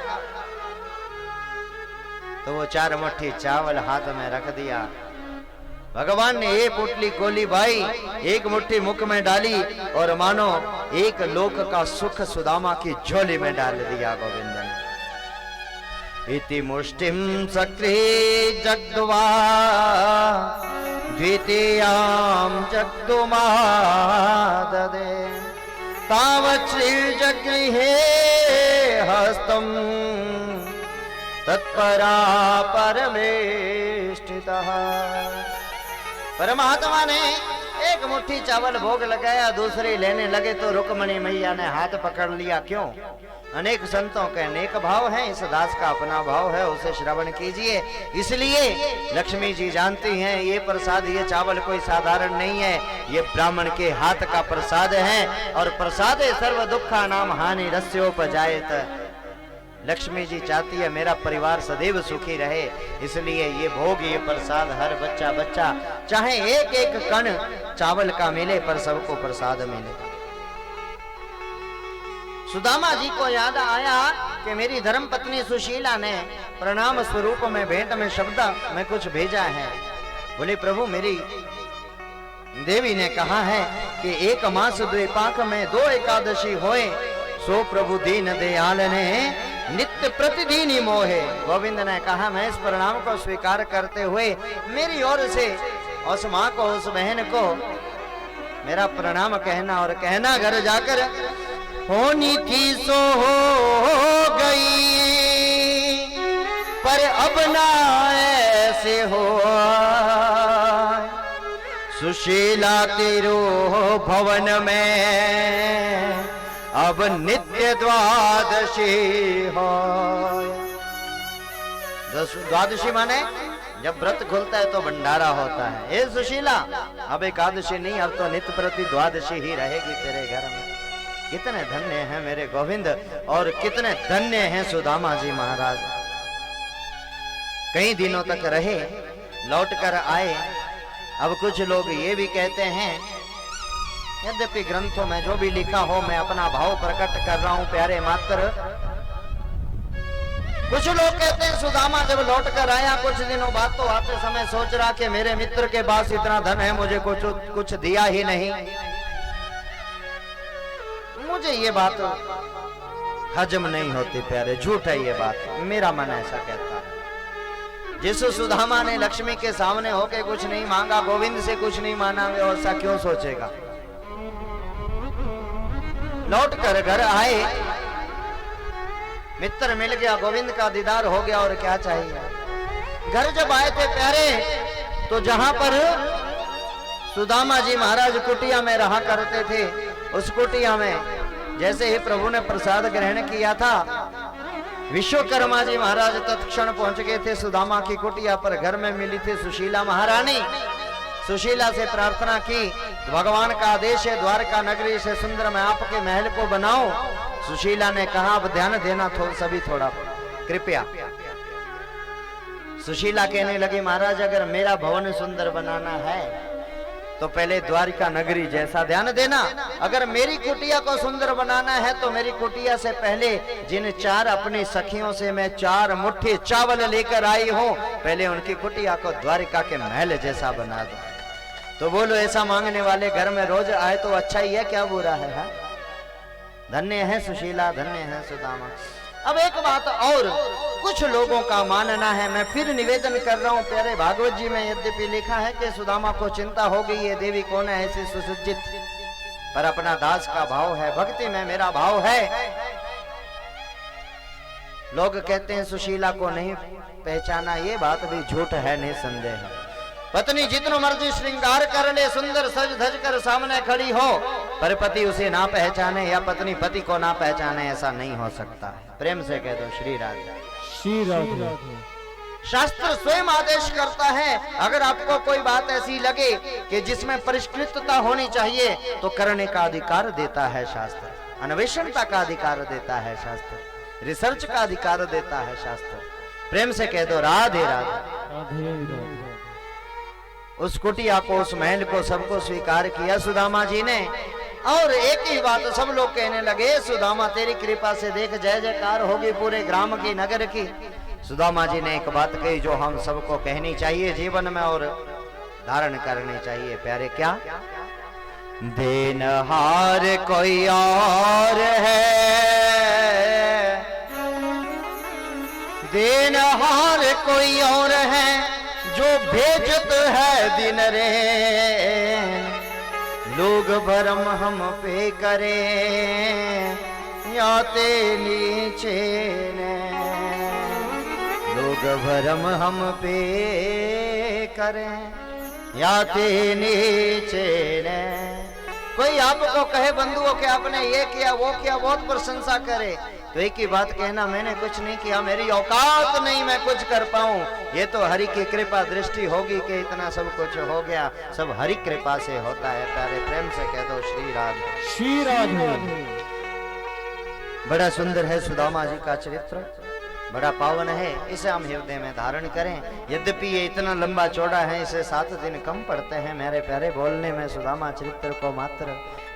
तो वो 4 मुट्ठी चावल हाथ में रख दिया। भगवान ने ये पोटली खोली भाई, 1 मुट्ठी मुख में डाली और मानो 1 लोक का सुख सुदामा की झोली में डाल दिया गोविंद ने। इति मुष्टिम सक्रे जगद्वा द्वितीयां जगदुमा ददे तावत् श्रीर्जगृहे हस्तम तत्परा परमेष्ठितः। परमात्मा ने 1 मुट्ठी चावल भोग लगाया, दूसरी लेने लगे तो रुक्मणी मैया ने हाथ पकड़ लिया। क्यों? अनेक संतों के अनेक भाव हैं, इस दास का अपना भाव है, उसे श्रवण कीजिए। इसलिए लक्ष्मी जी जानती हैं ये प्रसाद, ये चावल कोई साधारण नहीं है, ये ब्राह्मण के हाथ का प्रसाद है। और प्रसादे सर्व दुखा नाम हानि रस्योपजायत। लक्ष्मी जी चाहती है मेरा परिवार सदैव सुखी रहे, इसलिए ये भोग, ये प्रसाद हर बच्चा बच्चा चाहे 1-1 कण चावल का मिले, पर सबको प्रसाद मिले। सुदामा जी को याद आया कि मेरी धर्म पत्नी सुशीला ने प्रणाम स्वरूप में भेंट में शब्द में कुछ भेजा है। बोले प्रभु, मेरी देवी ने कहा है कि 1 मास 2 पाक में 2 एकादशी होए, सो प्रभु दीन दयाल ने नित्य प्रतिदिन ही मोहे। गोविंद ने कहा मैं इस प्रणाम को स्वीकार करते हुए मेरी ओर से उस माँ को, उस बहन को मेरा प्रणाम कहना, और कहना घर जाकर होनी थी सो हो गई, पर अब ना ऐसे हो। सुशीला तेरो भवन में अब नित्य द्वादशी हो। द्वादशी माने जब व्रत खुलता है तो भंडारा होता है। ए सुशीला, अब एकादशी नहीं, अब तो नित्य प्रति द्वादशी ही रहेगी तेरे घर में। कितने धन्य हैं मेरे गोविंद, और कितने धन्य हैं सुदामा जी महाराज। कई दिनों तक रहे, लौट कर आए। अब कुछ लोग ये भी कहते हैं, यद्यपि ग्रंथों में जो भी लिखा हो मैं अपना भाव प्रकट कर रहा हूं प्यारे मात्र। कुछ लोग कहते हैं सुदामा जब लौट कर आया कुछ दिनों बाद तो आते समय सोच रहा कि मेरे मित्र के पास इतना धन है, मुझे कुछ दिया ही नहीं। मुझे ये बात हजम नहीं होती प्यारे, झूठ है ये बात, मेरा मन ऐसा कहता है। जिस सुदामा ने लक्ष्मी के सामने होके कुछ नहीं मांगा, गोविंद से कुछ नहीं माना, वे ऐसा क्यों सोचेगा। लौट कर घर आए, मित्र मिल गया, गोविंद का दीदार हो गया, और क्या चाहिए। घर जब आए थे प्यारे, तो जहां पर सुदामा जी महाराज कुटिया में रहा करते थे, उस कुटिया में जैसे ही प्रभु ने प्रसाद ग्रहण किया था, विश्वकर्मा जी महाराज तत्क्षण पहुंच गए थे सुदामा की कुटिया पर। घर में मिली थी सुशीला महारानी। सुशीला से प्रार्थना की, भगवान का आदेश है द्वारका नगरी से सुंदर मैं आपके महल को बनाऊं। सुशीला ने कहा अब ध्यान देना सभी थोड़ा कृपया। सुशीला कहने लगी महाराज अगर मेरा भवन सुंदर बनाना है तो पहले द्वारिका नगरी जैसा ध्यान देना। अगर मेरी कुटिया को सुंदर बनाना है तो मेरी कुटिया से पहले जिन 4 अपनी सखियों से मैं 4 मुट्ठी चावल लेकर आई हूं, पहले उनकी कुटिया को द्वारिका के महल जैसा बना दो। तो बोलो ऐसा मांगने वाले घर में रोज आए तो अच्छा ही है, क्या बुरा है? धन्य है सुशीला, धन्य है सुदामा। अब एक बात और, कुछ लोगों का मानना है, मैं फिर निवेदन कर रहा हूं, प्यारे भागवत जी में यद्यपि लिखा है कि सुदामा को चिंता हो गई, ये देवी कौन है ऐसी सुसज्जित, पर अपना दास का भाव है, भक्ति में मेरा भाव है। लोग कहते हैं सुशीला को नहीं पहचाना, ये बात भी झूठ है निसंदेह। पत्नी जितना मर्जी श्रृंगार कर ले, सुंदर सज धज कर सामने खड़ी हो, पर पति उसे ना पहचाने या पत्नी पति को ना पहचाने, ऐसा नहीं हो सकता। प्रेम से कह दो श्री राधे श्री राधे। शास्त्र स्वयं आदेश करता है, अगर आपको कोई बात ऐसी लगे कि जिसमें परिष्कृतता होनी चाहिए तो करने का अधिकार देता है शास्त्र, अन्वेषणता का अधिकार देता है शास्त्र, रिसर्च का अधिकार देता है शास्त्र। प्रेम से कह दो राधे राधे। उस कुटिया को, उस महल को, सबको स्वीकार किया सुदामा जी ने, और एक ही बात सब लोग कहने लगे, सुदामा तेरी कृपा से देख जय जयकार होगी पूरे ग्राम की, नगर की। सुदामा जी ने एक बात कही जो हम सबको कहनी चाहिए जीवन में और धारण करनी चाहिए। प्यारे क्या? देनहार कोई और है, देनहार कोई और है, जो भेजत है दिन रे, लोग भरम हम पे करे या ते नीचे ने, लोग भरम हम पे करें या ते नीचे ने। कोई आपको कहे बंधुओं के आपने ये किया वो किया, बहुत प्रशंसा करे, तो एक ही बात कहना, मैंने कुछ नहीं किया, मेरी औकात नहीं मैं कुछ कर पाऊं। ये तो हरि की कृपा दृष्टि होगी कि इतना सब कुछ हो गया, सब हरि कृपा से होता है। प्यारे प्रेम से कह दो श्री राधे श्री राधे। बड़ा सुंदर है सुदामा जी का चरित्र, बड़ा पावन है, इसे हम हृदय में धारण करें। यद्यपि ये इतना लंबा चौड़ा है, इसे 7 दिन कम पड़ते हैं मेरे प्यारे बोलने में सुदामा चरित्र को मात्र,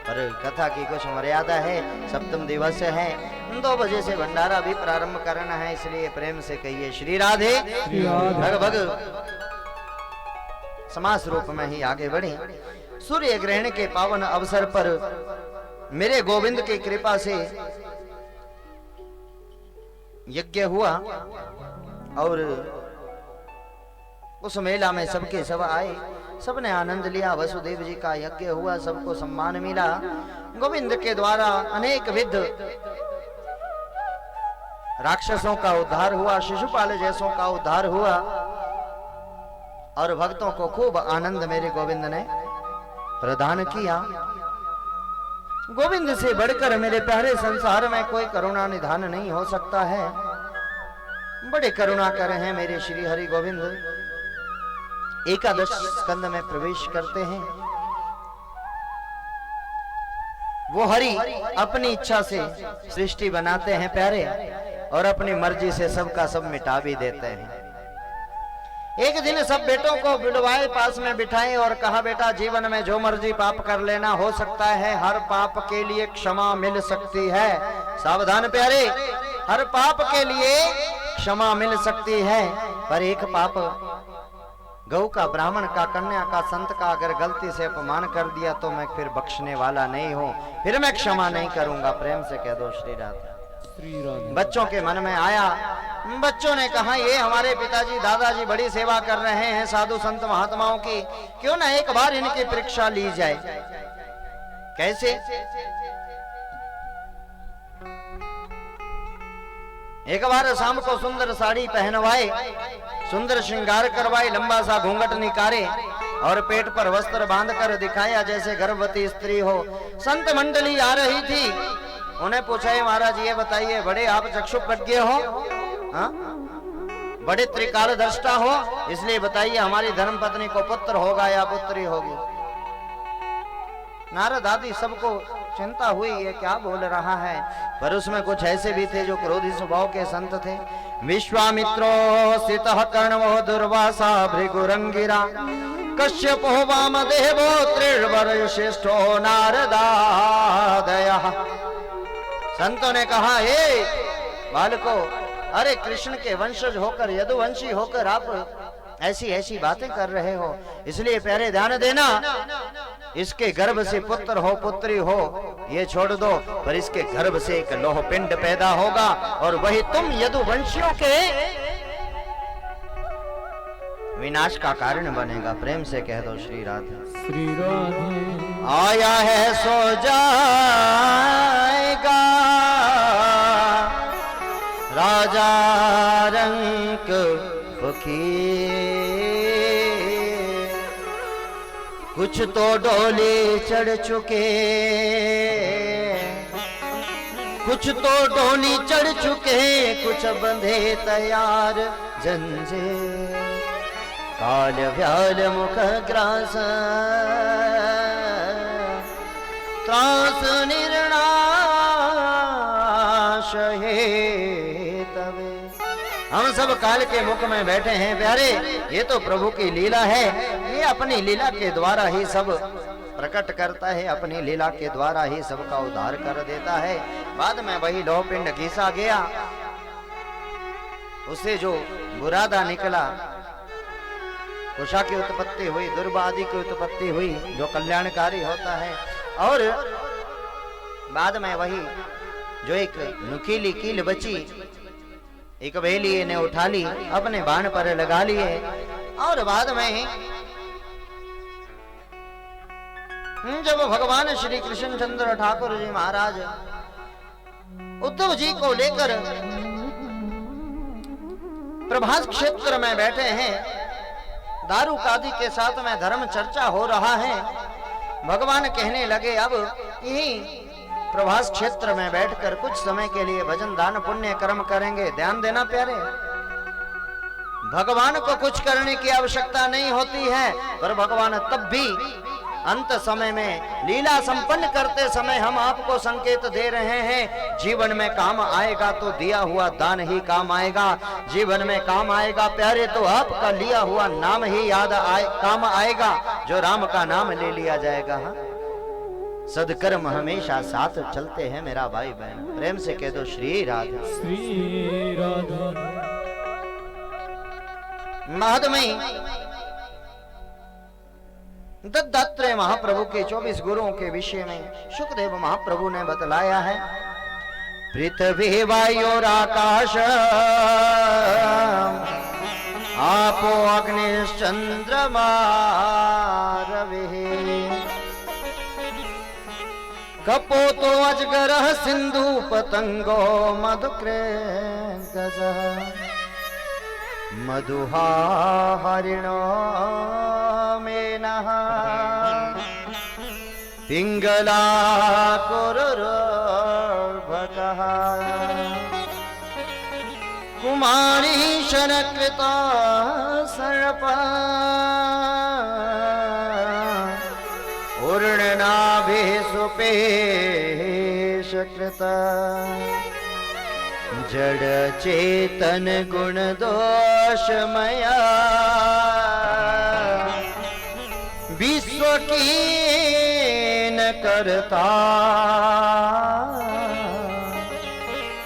पर कथा की कुछ मर्यादा है। सप्तम दिवस है, 2 बजे से भंडारा भी प्रारंभ करना है, इसलिए प्रेम से कहिए श्री राधे। भग समास रूप में ही आगे बढ़े। सूर्य ग्रहण के पावन अवसर पर मेरे गोविंद की कृपा से यज्ञ हुआ और उस मेला में सबके सब आए, सबने आनंद लिया। वसुदेव जी का यज्ञ हुआ, सबको सम्मान मिला। गोविंद के द्वारा अनेक विध राक्षसों का उद्धार हुआ, शिशुपाल जैसों का उद्धार हुआ और भक्तों को खूब आनंद मेरे गोविंद ने प्रदान किया। गोविंद से बढ़कर मेरे प्यारे संसार में कोई करुणा निधान नहीं हो सकता है। बड़े करुणा कर हैं मेरे श्री हरि गोविंद। एकादश स्कंद में प्रवेश करते हैं। वो हरि अपनी इच्छा से सृष्टि बनाते हैं प्यारे, और अपनी मर्जी से सबका सब मिटा भी देते हैं। एक दिन सब बेटों को बुलवाए, पास में बिठाए और कहा, बेटा जीवन में जो मर्जी पाप कर लेना, हो सकता है हर पाप के लिए क्षमा मिल सकती है। सावधान प्यारे, हर पाप के लिए क्षमा मिल सकती है, पर एक पाप गौ का, ब्राह्मण का, कन्या का, संत का अगर गलती से अपमान कर दिया तो मैं फिर बख्शने वाला नहीं हूं, फिर मैं क्षमा नहीं करूंगा। प्रेम से कह दो श्री राधे। बच्चों के मन में आया, बच्चों ने कहा ये हमारे पिताजी दादाजी बड़ी सेवा कर रहे हैं साधु संत महात्माओं की, क्यों ना एक बार इनकी परीक्षा ली जाए। कैसे? एक बार शाम को सुंदर साड़ी पहनवाए, सुंदर श्रृंगार करवाए, लंबा सा घूंघट निकारे और पेट पर वस्त्र बांधकर दिखाया जैसे गर्भवती स्त्री हो। संत मंडली आ रही थी, उन्हें पूछा, महाराज ये बताइए, बड़े आप चक्षु प्रज्ञ हो, हाँ? बड़े त्रिकाल दृष्टा हो, इसलिए बताइए हमारी धर्म पत्नी को पुत्र होगा या पुत्री होगी। नारद आदि सबको चिंता हुई, ये क्या बोल रहा है, पर उसमें कुछ ऐसे भी थे जो क्रोधी स्वभाव के संत थे। विश्वामित्रो सितः कर्णवो दुर्वासा भृगुरंगिरा कश्यपो वामदेवो त्रिर्वर्षिष्ठो नारदादयः। संतों ने कहा, हे बालको, अरे कृष्ण के वंशज होकर, यदुवंशी होकर आप ऐसी ऐसी बातें कर रहे हो, इसलिए प्यारे ध्यान देना, इसके गर्भ से पुत्र हो पुत्री हो ये छोड़ दो, पर इसके गर्भ से एक लोह पिंड पैदा होगा और वही तुम यदुवंशियों के विनाश का कारण बनेगा। प्रेम से कह दो श्री राधे। श्री राधे आया है सो जाएगा राजा रंक फकीर, कुछ तो डोली चढ़ चुके, कुछ तो डोली चढ़ चुके, कुछ बंधे तैयार जंजीर, काल व्याल मुख ग्रास त्रास निर्णाश हे तवे। हम सब काल के मुख में बैठे हैं प्यारे, ये तो प्रभु की लीला है। ये अपनी लीला के द्वारा ही सब प्रकट करता है, अपनी लीला के द्वारा ही सबका उद्धार कर देता है। बाद में वही लोह पिंड घिसा गया, उससे जो बुरादा निकला, कुशा की उत्पत्ति हुई, दुर्बादि की उत्पत्ति हुई, जो कल्याणकारी होता है। और बाद में वही जो एक नुकीली कील बची, एक बेली ने उठा ली, अपने बाण पर लगा लिए। और बाद में जब भगवान श्री कृष्ण चंद्र ठाकुर जी महाराज उद्धव जी को लेकर प्रभास क्षेत्र में बैठे हैं, दारू कादी के साथ में धर्म चर्चा हो रहा है, भगवान कहने लगे अब यही प्रभास क्षेत्र में बैठकर कुछ समय के लिए भजन दान पुण्य कर्म करेंगे। ध्यान देना प्यारे, भगवान को कुछ करने की आवश्यकता नहीं होती है, पर भगवान तब भी अंत समय में लीला संपन्न करते समय हम आपको संकेत दे रहे हैं। जीवन में काम आएगा तो दिया हुआ दान ही काम आएगा, जीवन में काम आएगा प्यारे तो आपका लिया हुआ नाम ही काम आएगा, जो राम का नाम ले लिया जाएगा। हाँ? सदकर्म हमेशा साथ चलते हैं मेरा भाई बहन। प्रेम से कह दो श्री राधा। श्री राधा महात्मय दत्तात्रेय महाप्रभु के 24 गुरुओं के विषय में शुकदेव महाप्रभु ने बतलाया है। पृथ्वी वायु और आकाश आपो अग्नि चंद्रमा रवि, कपोतो अजगर सिंधु पतंगो मधुकृत मधुहा हरिणो मेनः पिंगला कुरुर्भकः कुमारी शनकृता सर्प उर्णनाभिः सुपेशकृता जड़ चेतन गुण दोषमया विश्व की न करता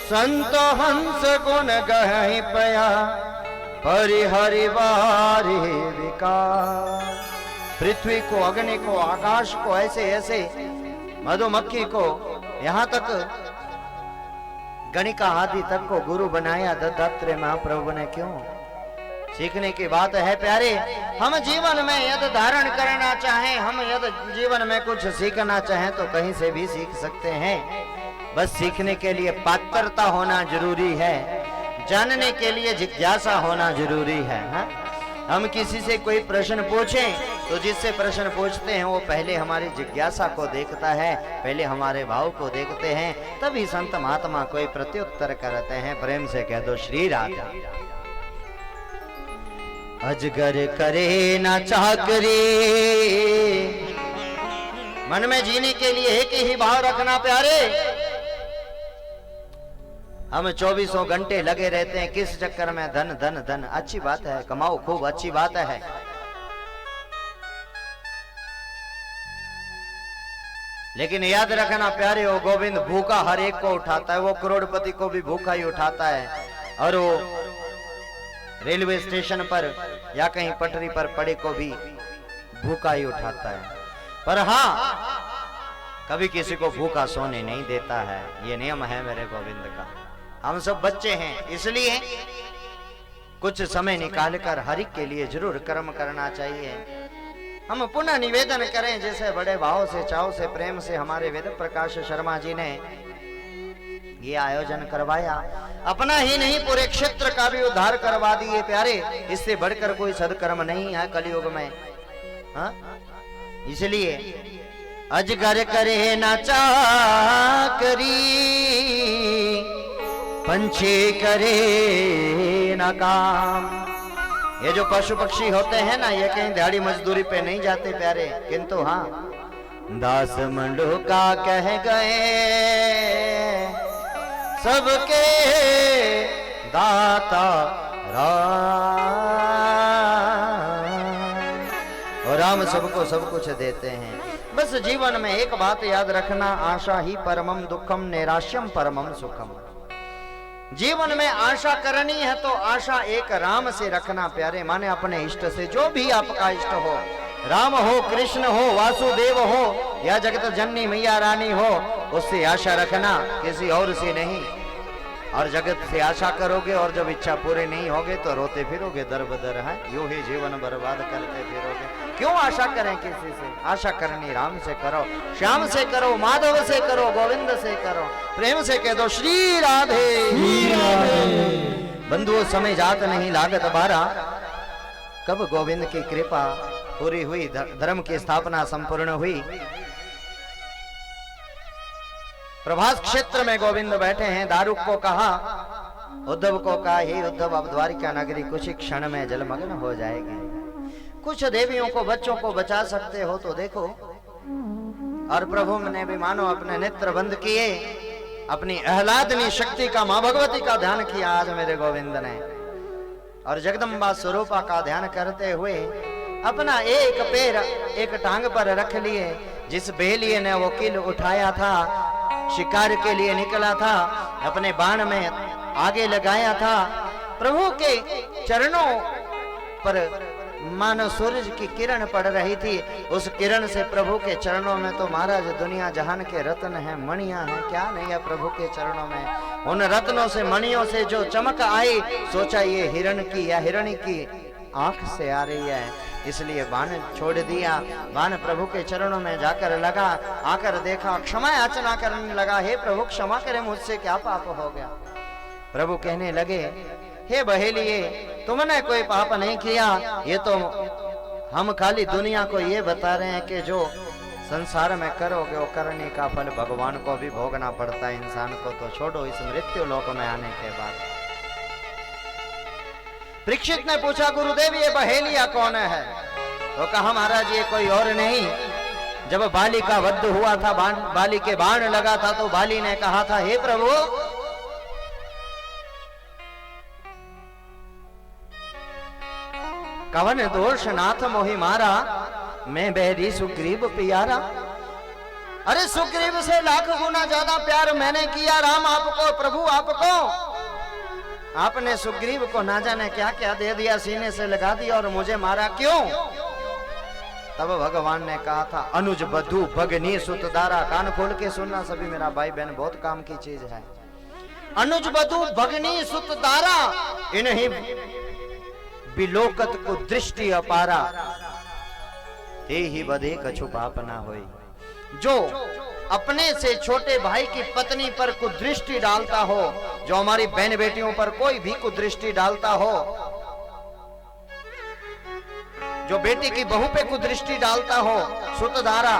संत हंस गुण गहि पया परिहरिवारि विकार। पृथ्वी को, अग्नि को, आकाश को, ऐसे ऐसे मधुमक्खी को, यहाँ तक गणिका आदि तक को गुरु बनाया दत्तात्रेय महाप्रभु ने। क्यों? सीखने की बात है प्यारे। हम जीवन में यदि धारण करना चाहें, हम यदि जीवन में कुछ सीखना चाहें तो कहीं से भी सीख सकते हैं। बस सीखने के लिए पात्रता होना जरूरी है, जानने के लिए जिज्ञासा होना जरूरी है। हाँ? हम किसी से कोई प्रश्न पूछें तो जिससे प्रश्न पूछते हैं वो पहले हमारी जिज्ञासा को देखता है, पहले हमारे भाव को देखते हैं, तभी संत महात्मा कोई प्रत्युत्तर करते हैं। प्रेम से कह दो श्री राधा। अजगर करे ना चाकरी, मन में जीने के लिए एक ही भाव रखना प्यारे। हम 24 घंटे लगे रहते हैं किस चक्कर में? धन धन धन। अच्छी बात है, कमाओ खूब, अच्छी बात है, लेकिन याद रखना प्यारे, वो गोविंद भूखा हर एक को उठाता है, वो करोड़पति को भी भूखा ही उठाता है, और वो रेलवे स्टेशन पर या कहीं पटरी पर पड़े को भी भूखा ही उठाता है। पर हाँ, कभी किसी को भूखा सोने नहीं देता है। ये नियम है मेरे गोविंद का। हम सब बच्चे हैं, इसलिए कुछ समय निकालकर हरि के लिए जरूर कर्म करना चाहिए। हम पुनः निवेदन करें, जैसे बड़े भाव से, चाव से, प्रेम से हमारे वेद प्रकाश शर्मा जी ने ये आयोजन करवाया, अपना ही नहीं पूरे क्षेत्र का भी उद्धार करवा दिए प्यारे। इससे बढ़कर कोई सदकर्म नहीं है कलयुग में। हाँ? इसलिए अजगर करे ना चाकरी, पंछी करे ना काम। ये जो पशु पक्षी होते हैं ना, ये कहीं दिहाड़ी मजदूरी पे नहीं जाते प्यारे, किंतु हाँ दास मंडूका कह गए सबके दाता राम। और राम सबको सब कुछ देते हैं। बस जीवन में एक बात याद रखना, आशा ही परमम दुखम, नैराश्यम परमम सुखम। जीवन में आशा करनी है तो आशा एक राम से रखना प्यारे, माने अपने इष्ट से, जो भी आपका इष्ट हो, राम हो, कृष्ण हो, वासुदेव हो या जगत जननी मैया रानी हो, उससे आशा रखना, किसी और से नहीं। और जगत से आशा करोगे और जब इच्छा पूरी नहीं होगे तो रोते फिरोगे दर बदर है, यूं ही जीवन बर्बाद करते फिरोगे। क्यों आशा करें किसी से? आशा करनी राम से करो, श्याम से करो, माधव से करो, गोविंद से करो, प्रेम से कह दो श्री राधे। बंधुओं समय जात नहीं लागत बारा, कब गोविंद की कृपा पूरी हुई, धर्म की स्थापना संपूर्ण हुई। प्रभास क्षेत्र में गोविंद बैठे हैं। दारुक को कहा, उद्धव को कहा, हे उद्धव अब द्वारिका नगरी कुछ ही क्षण में जलमग्न हो जाएगी। कुछ देवियों को, बच्चों को बचा सकते हो तो देखो। और प्रभु ने भी मानो अपने नेत्र बंद किए, अपनी आह्लादनी शक्ति का, मां भगवती का ध्यान किया आज मेरे गोविंद ने। और जगदम्बा स्वरूपा का ध्यान करते हुए अपना एक पैर एक टांग पर रख लिए। जिस बेलिए ने वो किल उठाया था, शिकार के लिए निकला था, अपने बाण में आगे लगाया था, प्रभु के चरणों पर मानो सूरज की किरण पड़ रही थी। उस किरण से प्रभु के चरणों में तो महाराज दुनिया जहान के रत्न हैं, मणियां हैं, क्या नहीं है प्रभु के चरणों में। उन रत्नों से, मणियों से जो चमक आई, सोचा ये हिरण की या हिरणी की आंख से आ रही है, इसलिए बाण छोड़ दिया। बाण प्रभु के चरणों में जाकर लगा, आकर देखा, क्षमा याचना करने लगा, हे प्रभु क्षमा करें, मुझसे क्या पाप हो गया। प्रभु कहने लगे, हे बहेलिए, तुमने कोई पाप नहीं किया, ये तो हम खाली दुनिया को ये बता रहे हैं कि जो संसार में करोगे वो करने का फल भगवान को भी भोगना पड़ता है, इंसान को तो छोड़ो इस मृत्यु लोक में आने के बाद। परीक्षित ने पूछा, गुरुदेव ये बहेलिया कौन है? तो कहा, महाराज ये कोई और नहीं, जब बाली का वध हुआ था, बाली के बाण लगा था, तो बाली ने कहा था, हे प्रभु कवन दोष नाथ मोहि मारा, मैं बैरी सुग्रीव प्यारा। अरे सुग्रीव से लाख गुना ज्यादा प्यार मैंने किया राम आपको, प्रभु आपको। आपने सुग्रीव को ना जाने क्या क्या दे दिया, सीने से लगा दिया और मुझे मारा क्यों? तब भगवान ने कहा था, अनुज बधु भगनी सुतदारा। कान खोल के सुनना सभी मेरा भाई बहन, बहुत काम की चीज है। अनुज बधु भगनी सुतदारा, इन्हीं बिलोकत को दृष्टि अपारा, ते ही बधे कछु पाप ना होई। जो अपने से छोटे भाई की पत्नी पर कुदृष्टि डालता हो, जो हमारी बहन बेटियों पर कोई भी कुदृष्टि डालता हो, जो बेटी की बहू पे कुदृष्टि डालता हो, सुतधारा,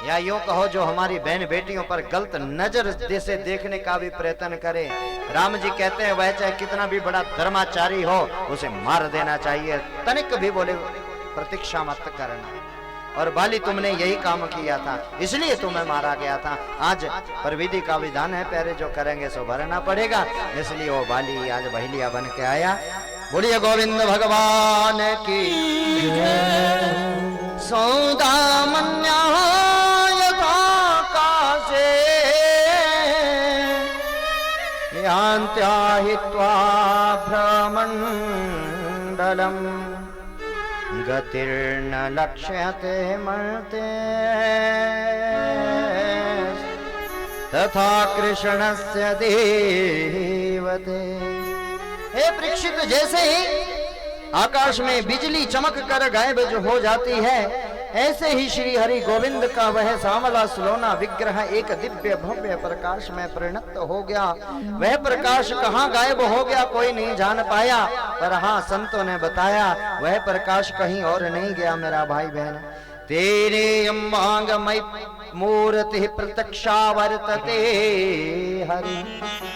या यूं कहो जो हमारी बहन बेटियों पर गलत नजर से देखने का भी प्रयत्न करे, राम जी कहते हैं वह चाहे कितना भी बड़ा धर्माचारी हो, उसे मार देना चाहिए, तनिक भी बोले प्रतीक्षा मत करना। और बाली तुमने यही काम किया था, इसलिए तुम्हें मारा गया था। आज पर विधि का विधान है, पहले जो करेंगे सो भरना पड़ेगा, इसलिए वो बाली आज बहेलिया बन के आया। बोलिए गोविंद भगवान की सौदामन्या यथा काशे यान्त्या हित्वा भ्रमण्डलम् गतिर्न लक्ष्यते मर्ते तथा कृष्णस्य देवते। हे परीक्षित, जैसे ही आकाश में बिजली चमक कर गायब जो हो जाती है, ऐसे ही श्री हरि गोविंद का वह सांवला सुलौना विग्रह एक दिव्य भव्य प्रकाश में परिणत हो गया। वह प्रकाश कहाँ गायब हो गया कोई नहीं जान पाया, पर हाँ संतों ने बताया वह प्रकाश कहीं और नहीं गया मेरा भाई बहन। तेरे अम्बांगमय मूर्ति प्रत्यक्षा वर्तते हरि।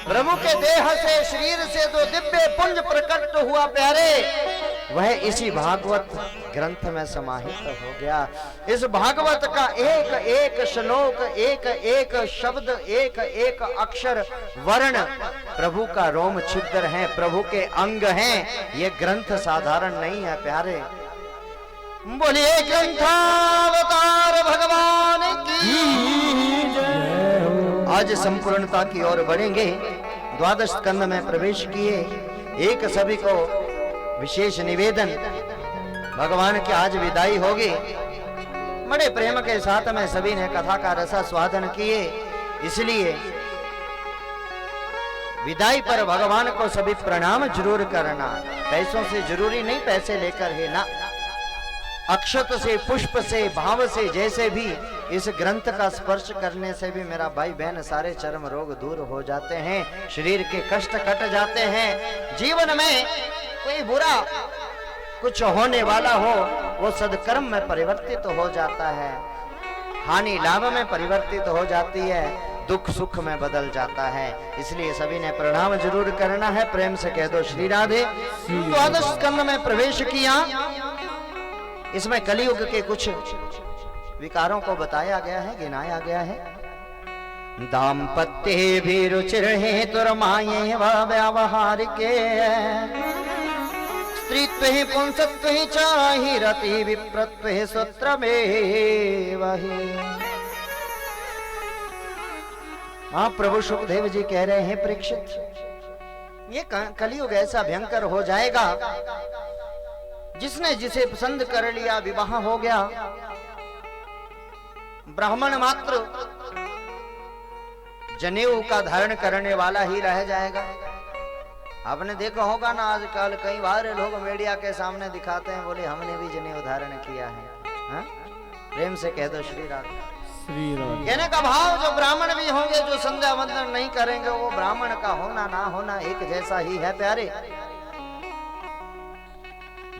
प्रभु के देह से शरीर से जो दिव्य पुंज प्रकट हुआ प्यारे, वह इसी भागवत ग्रंथ में समाहित हो गया। इस भागवत का एक एक श्लोक, एक एक शब्द, एक एक अक्षर वर्ण प्रभु का रोम छिद्र है, प्रभु के अंग हैं। ये ग्रंथ साधारण नहीं है प्यारे। बोलिए ग्रंथावतार भगवान की जय हो। आज संपूर्णता की ओर बढ़ेंगे। द्वादश स्कंद में प्रवेश किए। एक सभी को विशेष निवेदन, भगवान की आज विदाई होगी। बड़े प्रेम के साथ में सभी ने कथा का रसा स्वादन किए, इसलिए विदाई पर भगवान को सभी प्रणाम जरूर करना। पैसों से जरूरी नहीं, पैसे लेकर है ना, अक्षत से, पुष्प से, भाव से, जैसे भी इस ग्रंथ का स्पर्श करने से भी मेरा भाई बहन सारे चर्म रोग दूर हो जाते हैं, शरीर के कष्ट कट जाते हैं। जीवन में कोई बुरा कुछ होने वाला हो वो सदकर्म में परिवर्तित हो जाता है, हानि लाभ में परिवर्तित हो जाती है, दुख सुख में बदल जाता है। इसलिए सभी ने प्रणाम जरूर करना है। प्रेम से कह दो श्री राधे। द्वादश स्कंद में प्रवेश किया। इसमें कलियुग के कुछ विकारों को बताया गया है, गिनाया गया है। दाम्पत्ये भी रुचिर हेतुर्माये व व्यावहारिके स्त्रीत्व ही पुंसत्व ही चाहि रति विप्रत्व ही सूत्रमेव ही। हाँ, प्रभु सुखदेव जी कह रहे हैं परीक्षित, ये कलियुग ऐसा भयंकर हो जाएगा, जिसने जिसे पसंद कर लिया विवाह हो गया, ब्राह्मण मात्र जनेऊ का धारण करने वाला ही रह जाएगा। आपने देखा होगा ना, आजकल कई बार लोग मीडिया के सामने दिखाते हैं, बोले हमने भी जनेऊ धारण किया है। हा? प्रेम से कह दो श्री राम। श्री राम। कहने का भाव, जो ब्राह्मण भी होंगे जो संध्या वंदन नहीं करेंगे, वो ब्राह्मण का होना ना होना एक जैसा ही है प्यारे।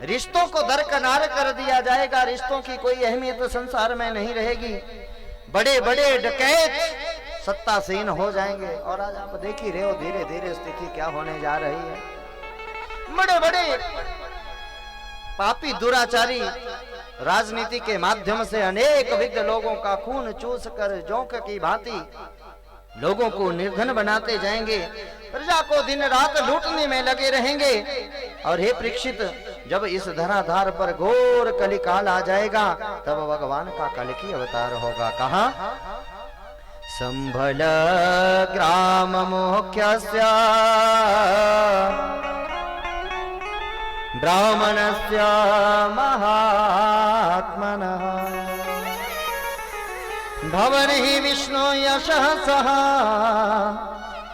रिश्तों को दरकिनार कर दिया जाएगा, रिश्तों की कोई अहमियत संसार में नहीं रहेगी। बड़े बड़े डकैत सत्तासीन हो जाएंगे, और आज आप देख ही रहे हो धीरे धीरे स्थिति क्या होने जा रही है। बड़े बड़े पापी दुराचारी राजनीति के माध्यम से अनेक विद्ध लोगों का खून चूस कर जोंक की भांति लोगों को निर्धन बनाते जाएंगे, प्रजा को दिन रात लूटने में लगे रहेंगे। और हे परीक्षित, जब इस धराधार पर घोर कलिकाल आ जाएगा, तब भगवान का कलिकी अवतार होगा। कहा? संभल ग्राम मुख्यस्य ब्राह्मणस्य महात्मनः भवन ही विष्णु यशः सह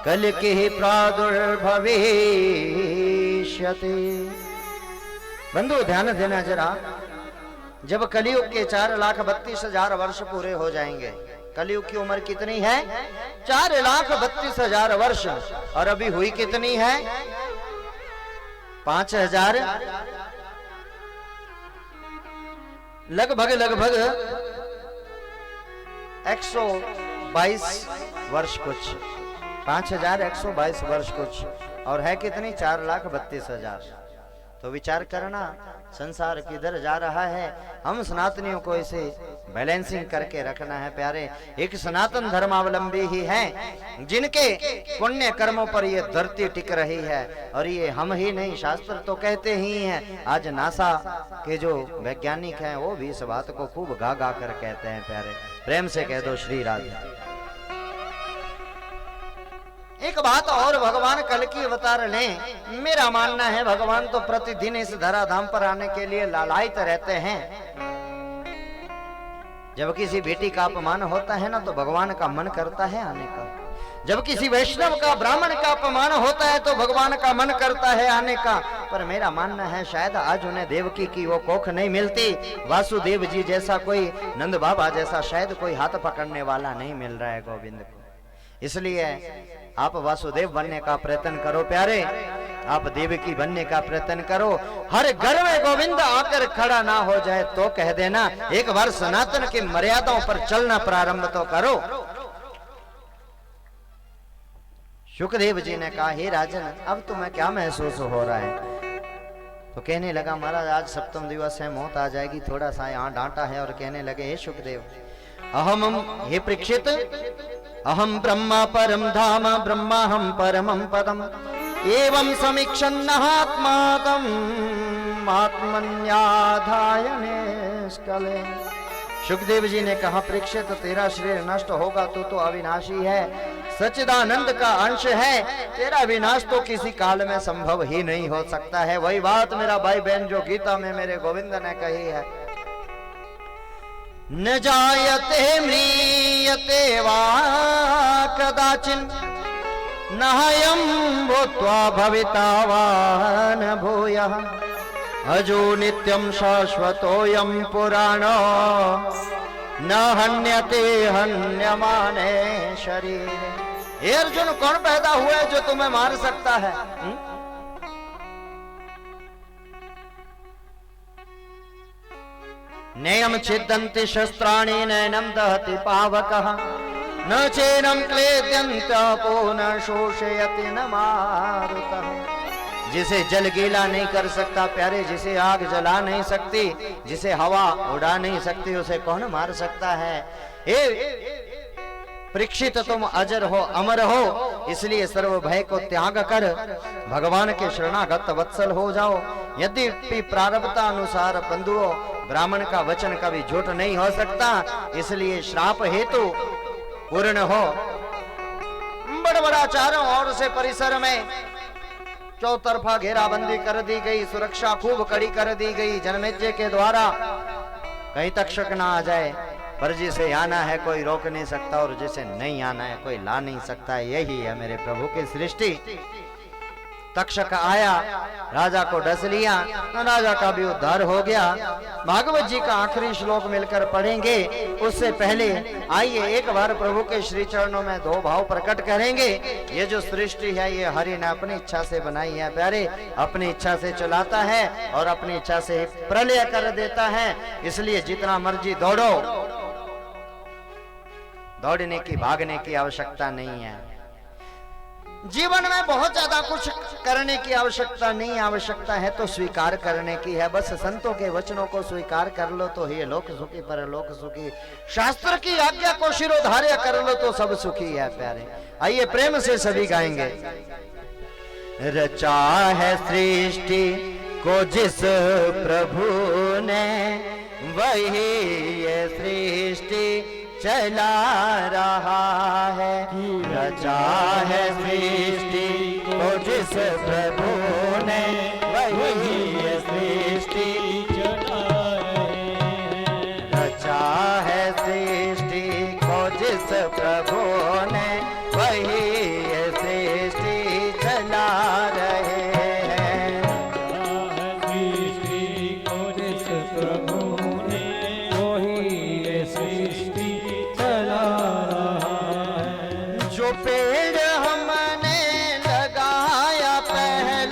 कलिकी प्रादुर्भविष्यति। बंधु ध्यान देना जरा, जब कलियुग के 4,32,000 वर्ष पूरे हो जाएंगे। कलियुग की उम्र कितनी है? 4,32,000 वर्ष। और अभी हुई कितनी है? 5,000, लगभग 122 वर्ष कुछ, 5,122 वर्ष कुछ, और है कितनी? 4,32,000। तो विचार करना संसार किधर जा रहा है। हम सनातनियों को इसे बैलेंसिंग करके रखना है प्यारे। एक सनातन धर्मावलंबी ही हैं जिनके पुण्य कर्मों पर ये धरती टिक रही है, और ये हम ही नहीं, शास्त्र तो कहते ही हैं। आज नासा के जो वैज्ञानिक हैं वो भी इस बात को खूब गा गा कर कहते हैं प्यारे। प्रेम से कह दो श्री राधे। एक बात और भगवान कल की अवतार लें। मेरा मानना है भगवान तो प्रतिदिन इस धराधाम पर आने के लिए लालायित रहते हैं। जब किसी बेटी का अपमान होता है ना तो भगवान का मन करता है आने का। जब किसी वैष्णव का ब्राह्मण का अपमान होता है तो भगवान का मन करता है आने का। पर मेरा मानना है शायद आज उन्हें देवकी की वो कोख नहीं मिलती, वासुदेव जी जैसा कोई, नंद बाबा जैसा शायद कोई हाथ पकड़ने वाला नहीं मिल रहा है गोविंद को। इसलिए आप वासुदेव बनने का प्रयत्न करो प्यारे, आप देवकी बनने का प्रयत्न करो। हर घर में गोविंद आकर खड़ा ना हो जाए तो कह देना, एक बार सनातन की मर्यादाओं पर चलना प्रारंभ तो करो। शुकदेव जी ने कहा, हे राजन अब तुम्हें क्या महसूस हो रहा है? तो कहने लगा, महाराज आज सप्तम दिवस है, मौत आ जाएगी, थोड़ा सा यहाँ डांटा है। और कहने लगे, हे शुकदेव, हे परीक्षित, अहम ब्रह्मा परम धाम ब्रह्माहम परमं पदम एवं समीक्षन् आत्मातम आत्मन्याधाय निष्कले। शुकदेव जी ने कहा, परीक्षित तेरा शरीर नष्ट होगा तो अविनाशी है, सच्चिदानंद का अंश है, तेरा विनाश तो किसी काल में संभव ही नहीं हो सकता है। वही बात मेरा भाई बहन जो गीता में मेरे गोविंद ने कही है, न जायते म्रियते वा कदाचिन नायं भूत्वा भविता वा न भूयः अजो नित्यं शाश्वतोऽयं पुराणो न हन्यते हन्यमाने शरीर। हे अर्जुन, कौन पैदा हुआ है जो तुम्हें मार सकता है? नैनम छिद्यन्ति शस्त्राणि नैनम दहति पावकः न चैनम क्लेद्यन्त्यपो न शोषयति न मारुतः। जिसे जल गीला नहीं कर सकता प्यारे, जिसे आग जला नहीं सकती, जिसे हवा उड़ा नहीं सकती, उसे कौन मार सकता है? परीक्षित तुम अजर हो, अमर हो, इसलिए सर्व भय को त्याग कर भगवान के शरणागत वत्सल हो जाओ। यद्यपि प्रारब्ध अनुसार बंधुओं, ब्राह्मण का वचन कभी झूठ नहीं हो सकता, इसलिए श्राप हेतु पूर्ण हो। बड़ा चारों ओर से परिसर में चौतरफा घेराबंदी कर दी गई, सुरक्षा खूब कड़ी कर दी गई जनमेजय के द्वारा, कहीं तक्षक ना आ जाए। पर जिसे आना है कोई रोक नहीं सकता और जिसे नहीं आना है कोई ला नहीं सकता। यही है मेरे प्रभु की सृष्टि। तक्षक आया, राजा को डस लिया, राजा का भी उद्धार हो गया। भागवत जी का आखिरी श्लोक मिलकर पढ़ेंगे, उससे पहले आइए एक बार प्रभु के श्री चरणों में दो भाव प्रकट करेंगे। ये जो सृष्टि है ये हरि ने अपनी इच्छा से बनाई है प्यारे, अपनी इच्छा से चलाता है और अपनी इच्छा से प्रलय कर देता है। इसलिए जितना मर्जी दौड़ो, दौड़ने की भागने की आवश्यकता नहीं है। जीवन में बहुत ज्यादा कुछ करने की आवश्यकता नहीं, आवश्यकता है तो स्वीकार करने की है। बस संतों के वचनों को स्वीकार कर लो तो ही लोक सुखी परलोक सुखी, शास्त्र की आज्ञा को शिरोधार्य कर लो तो सब सुखी है प्यारे। आइए प्रेम से सभी गाएंगे। रचा है सृष्टि को जिस प्रभु ने, वही ये सृष्टि चला रहा है। रचा है सृष्टि को जिस प्रभु ने, वही ये सृष्टि चला रहे हैं। रचा है सृष्टि को जिस प्रभु ने, वही ये सृष्टि चला रहे हैं। सृष्टि को जिस प्रभु ने, वही ये सृष्टि जो पेड़ हमने लगाया पहले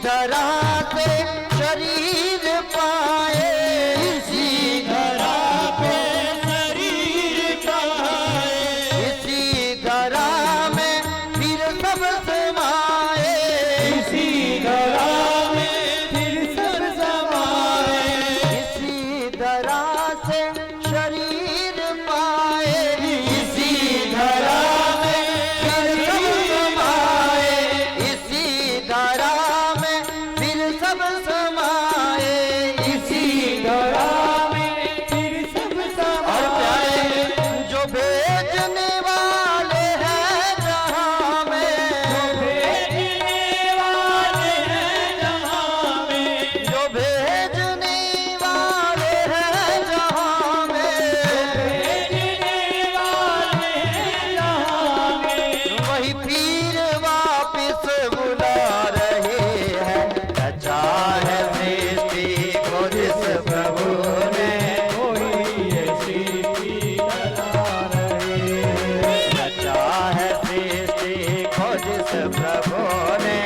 धरा से शरीर पाए, इसी धरा पे शरीर पाए, इसी धरा में फिर सब समाए, इसी धरा में फिर सब समाए, इसी धरा से शरीर पाए, इसी धरा में फिर सब समाए, इसी धरा में फिर सब समाए, इसी धरा में फिर सब और समाए। प्यारे जो भेजने वाले हैं जहाँ में, भेजने वाले हैं जहाँ में, जो भेजने वाले हैं जहाँ में, भेजने वाले हैं जहाँ में, वही फिर वापिस बुला रहे हैं। रचा है सृष्टि को जिस प्रभु ने, कोई ऐसी की चला रहे। रचा है सृष्टि को जिस प्रभु ने,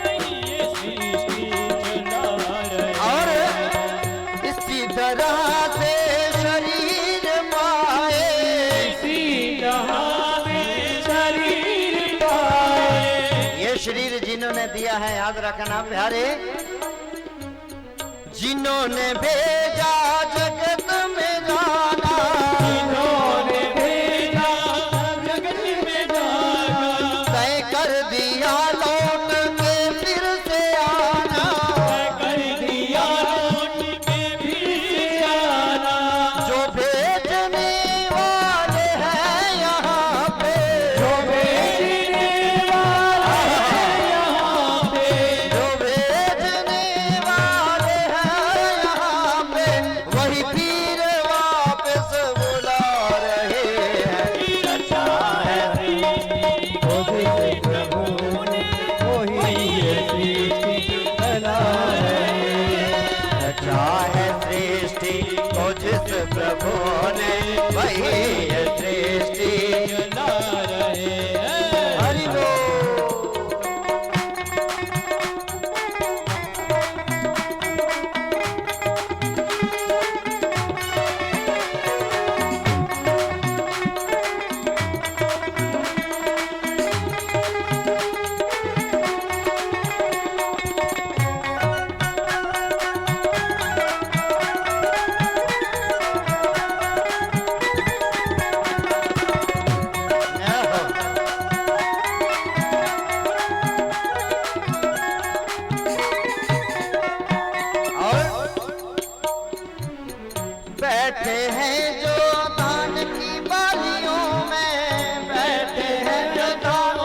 कोई ऐसी की चला रहे। और इसी तरह से शरीर पाए, इसी जहाँ में शरीर पाए, ये शरीर जिन्होंने दिया है याद रखना प्यारे, जिन्होंने भेजा जगत में जाना, जिन्होंने भेजा जगत में जाना, तय कर दिया लौट के फिर से आना, कर दिया लौट के फिर से आना। जो भेजने वाले हैं यहाँ पे, जो भेजने वाला है यहाँ पे, जो भेजने वाले हैं यहाँ पे, वही फिर वापस बुला रहे हैं। रचा है सृष्टि को जिस प्रभु ने, वही ये सृष्टि चला रहे। रचा है सृष्टि को जिस प्रभु ने, वही ये सृष्टि चला रहे हैं। हरि बोल। बैठे हैं जो दान की बालियों में, बैठे हैं जो दान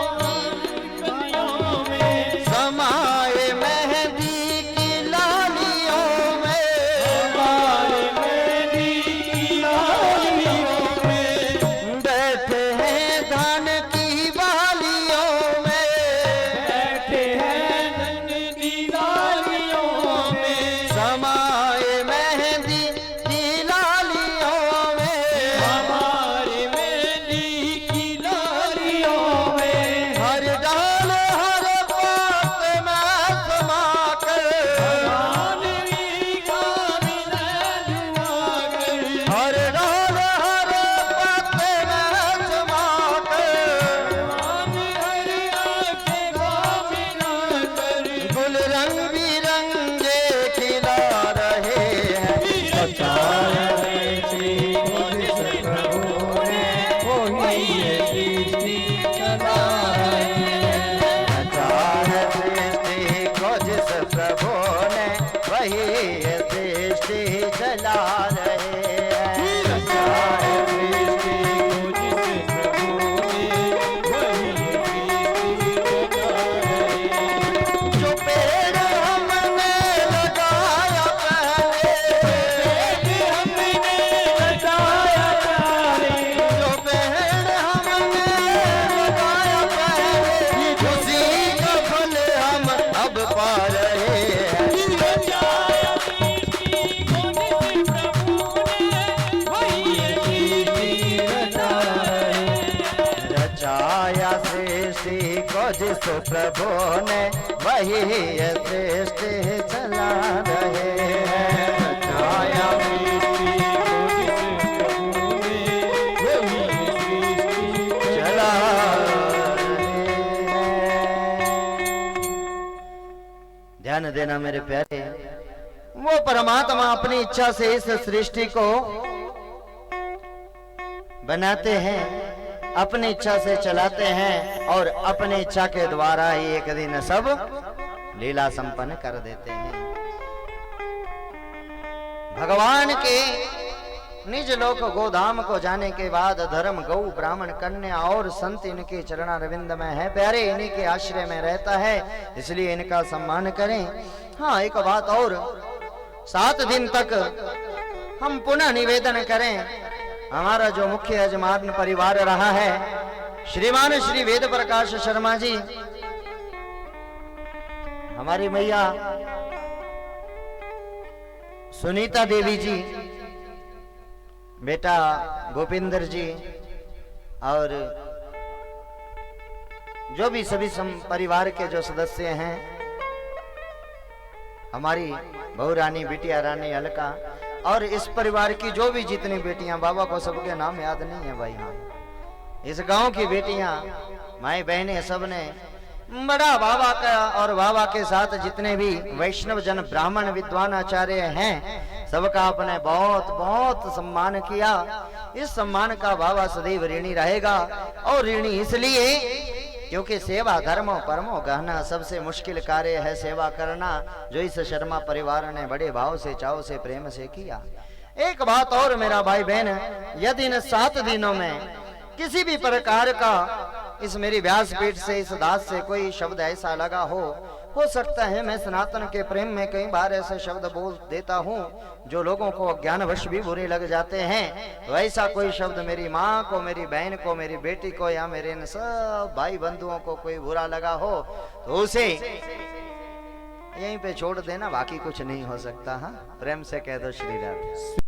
कलियों में, समाए मेहंदी की लालियों में, हमारे मेहंदी की लालियों में, बैठे हैं धान की बालियों में, बैठे हैं धन की लालियों में, समाए मेहंदी की लालियों में, हमारे मेहंदी की लालियों में, हर डाल हर बात में समा कर, मानवी का मिलन हुआ कर, हर डाल हर बात में समा कर, मान हर आंखें का मिलन कर, गुल रंग बिरंगे खिला रहे हैं। रचा है सृष्टि को जिस प्रभु ने, वही ये सृष्टि चला रहे हैं। रचा है सृष्टि को जिस प्रभु ने, वही ये सृष्टि चला रहे हैं। रचा है सृष्टि को जिस प्रभु ने, वही ये सृष्टि चला रहे हैं। जो पेड़ हमने लगाया पहले, हमने लगाया प्यारे, जो पेड़ हमने लगाया पहले, उसी का फल हम अब पा रहे हैं। रचा है सृष्टि को जिस प्रभु सो प्रभु ने वही सृष्टि चला रहे हैं। रचाया सृष्टि को जिस प्रभु ने वही सृष्टि चला रहे हैं। ध्यान देना मेरे प्यारे, वो परमात्मा अपनी इच्छा से इस सृष्टि को बनाते हैं, अपनी इच्छा से चलाते हैं और अपनी इच्छा के द्वारा ही एक दिन सब लीला संपन्न कर देते हैं। भगवान के निज लोक गोधाम को जाने के बाद धर्म, गौ, ब्राह्मण, कन्या और संत इनके चरणारविंद में है प्यारे, इन्हीं के आश्रय में रहता है, इसलिए इनका सम्मान करें। हाँ, एक बात और, 7 दिन तक हम पुनः निवेदन करें, हमारा जो मुख्य यजमान परिवार रहा है श्रीमान श्री वेद प्रकाश शर्मा जी, हमारी मैया सुनीता देवी जी, बेटा गोपिंदर जी और जो भी सभी परिवार के जो सदस्य हैं, हमारी बहू रानी, बिटिया रानी, अलका और इस परिवार की जो भी जितनी बेटियां, बाबा को सबके नाम याद नहीं है भाई, हाँ, इस गांव की बेटियां, माई बहनें, सबने बड़ा बाबा का और बाबा के साथ जितने भी वैष्णव जन, ब्राह्मण, विद्वान, आचार्य हैं, सबका आपने बहुत बहुत सम्मान किया। इस सम्मान का बाबा सदैव ऋणी रहेगा, और ऋणी इसलिए क्योंकि सेवा धर्मो परमो गहना, सबसे मुश्किल कार्य है सेवा करना, जो इस शर्मा परिवार ने बड़े भाव से, चाव से, प्रेम से किया। एक बात और मेरा भाई बहन, यदि इन 7 दिनों में किसी भी प्रकार का इस मेरी व्यासपीठ से, इस दास से कोई शब्द ऐसा लगा हो सकता है मैं सनातन के प्रेम में कई बार ऐसे शब्द बोल देता हूँ जो लोगों को अज्ञानवश भी बुरे लग जाते हैं, तो ऐसा कोई शब्द मेरी माँ को, मेरी बहन को, मेरी बेटी को या मेरे इन सब भाई बंधुओं को कोई बुरा लगा हो तो उसे यहीं पे छोड़ देना, बाकी कुछ नहीं हो सकता। हाँ, प्रेम से कह दो श्री राधे।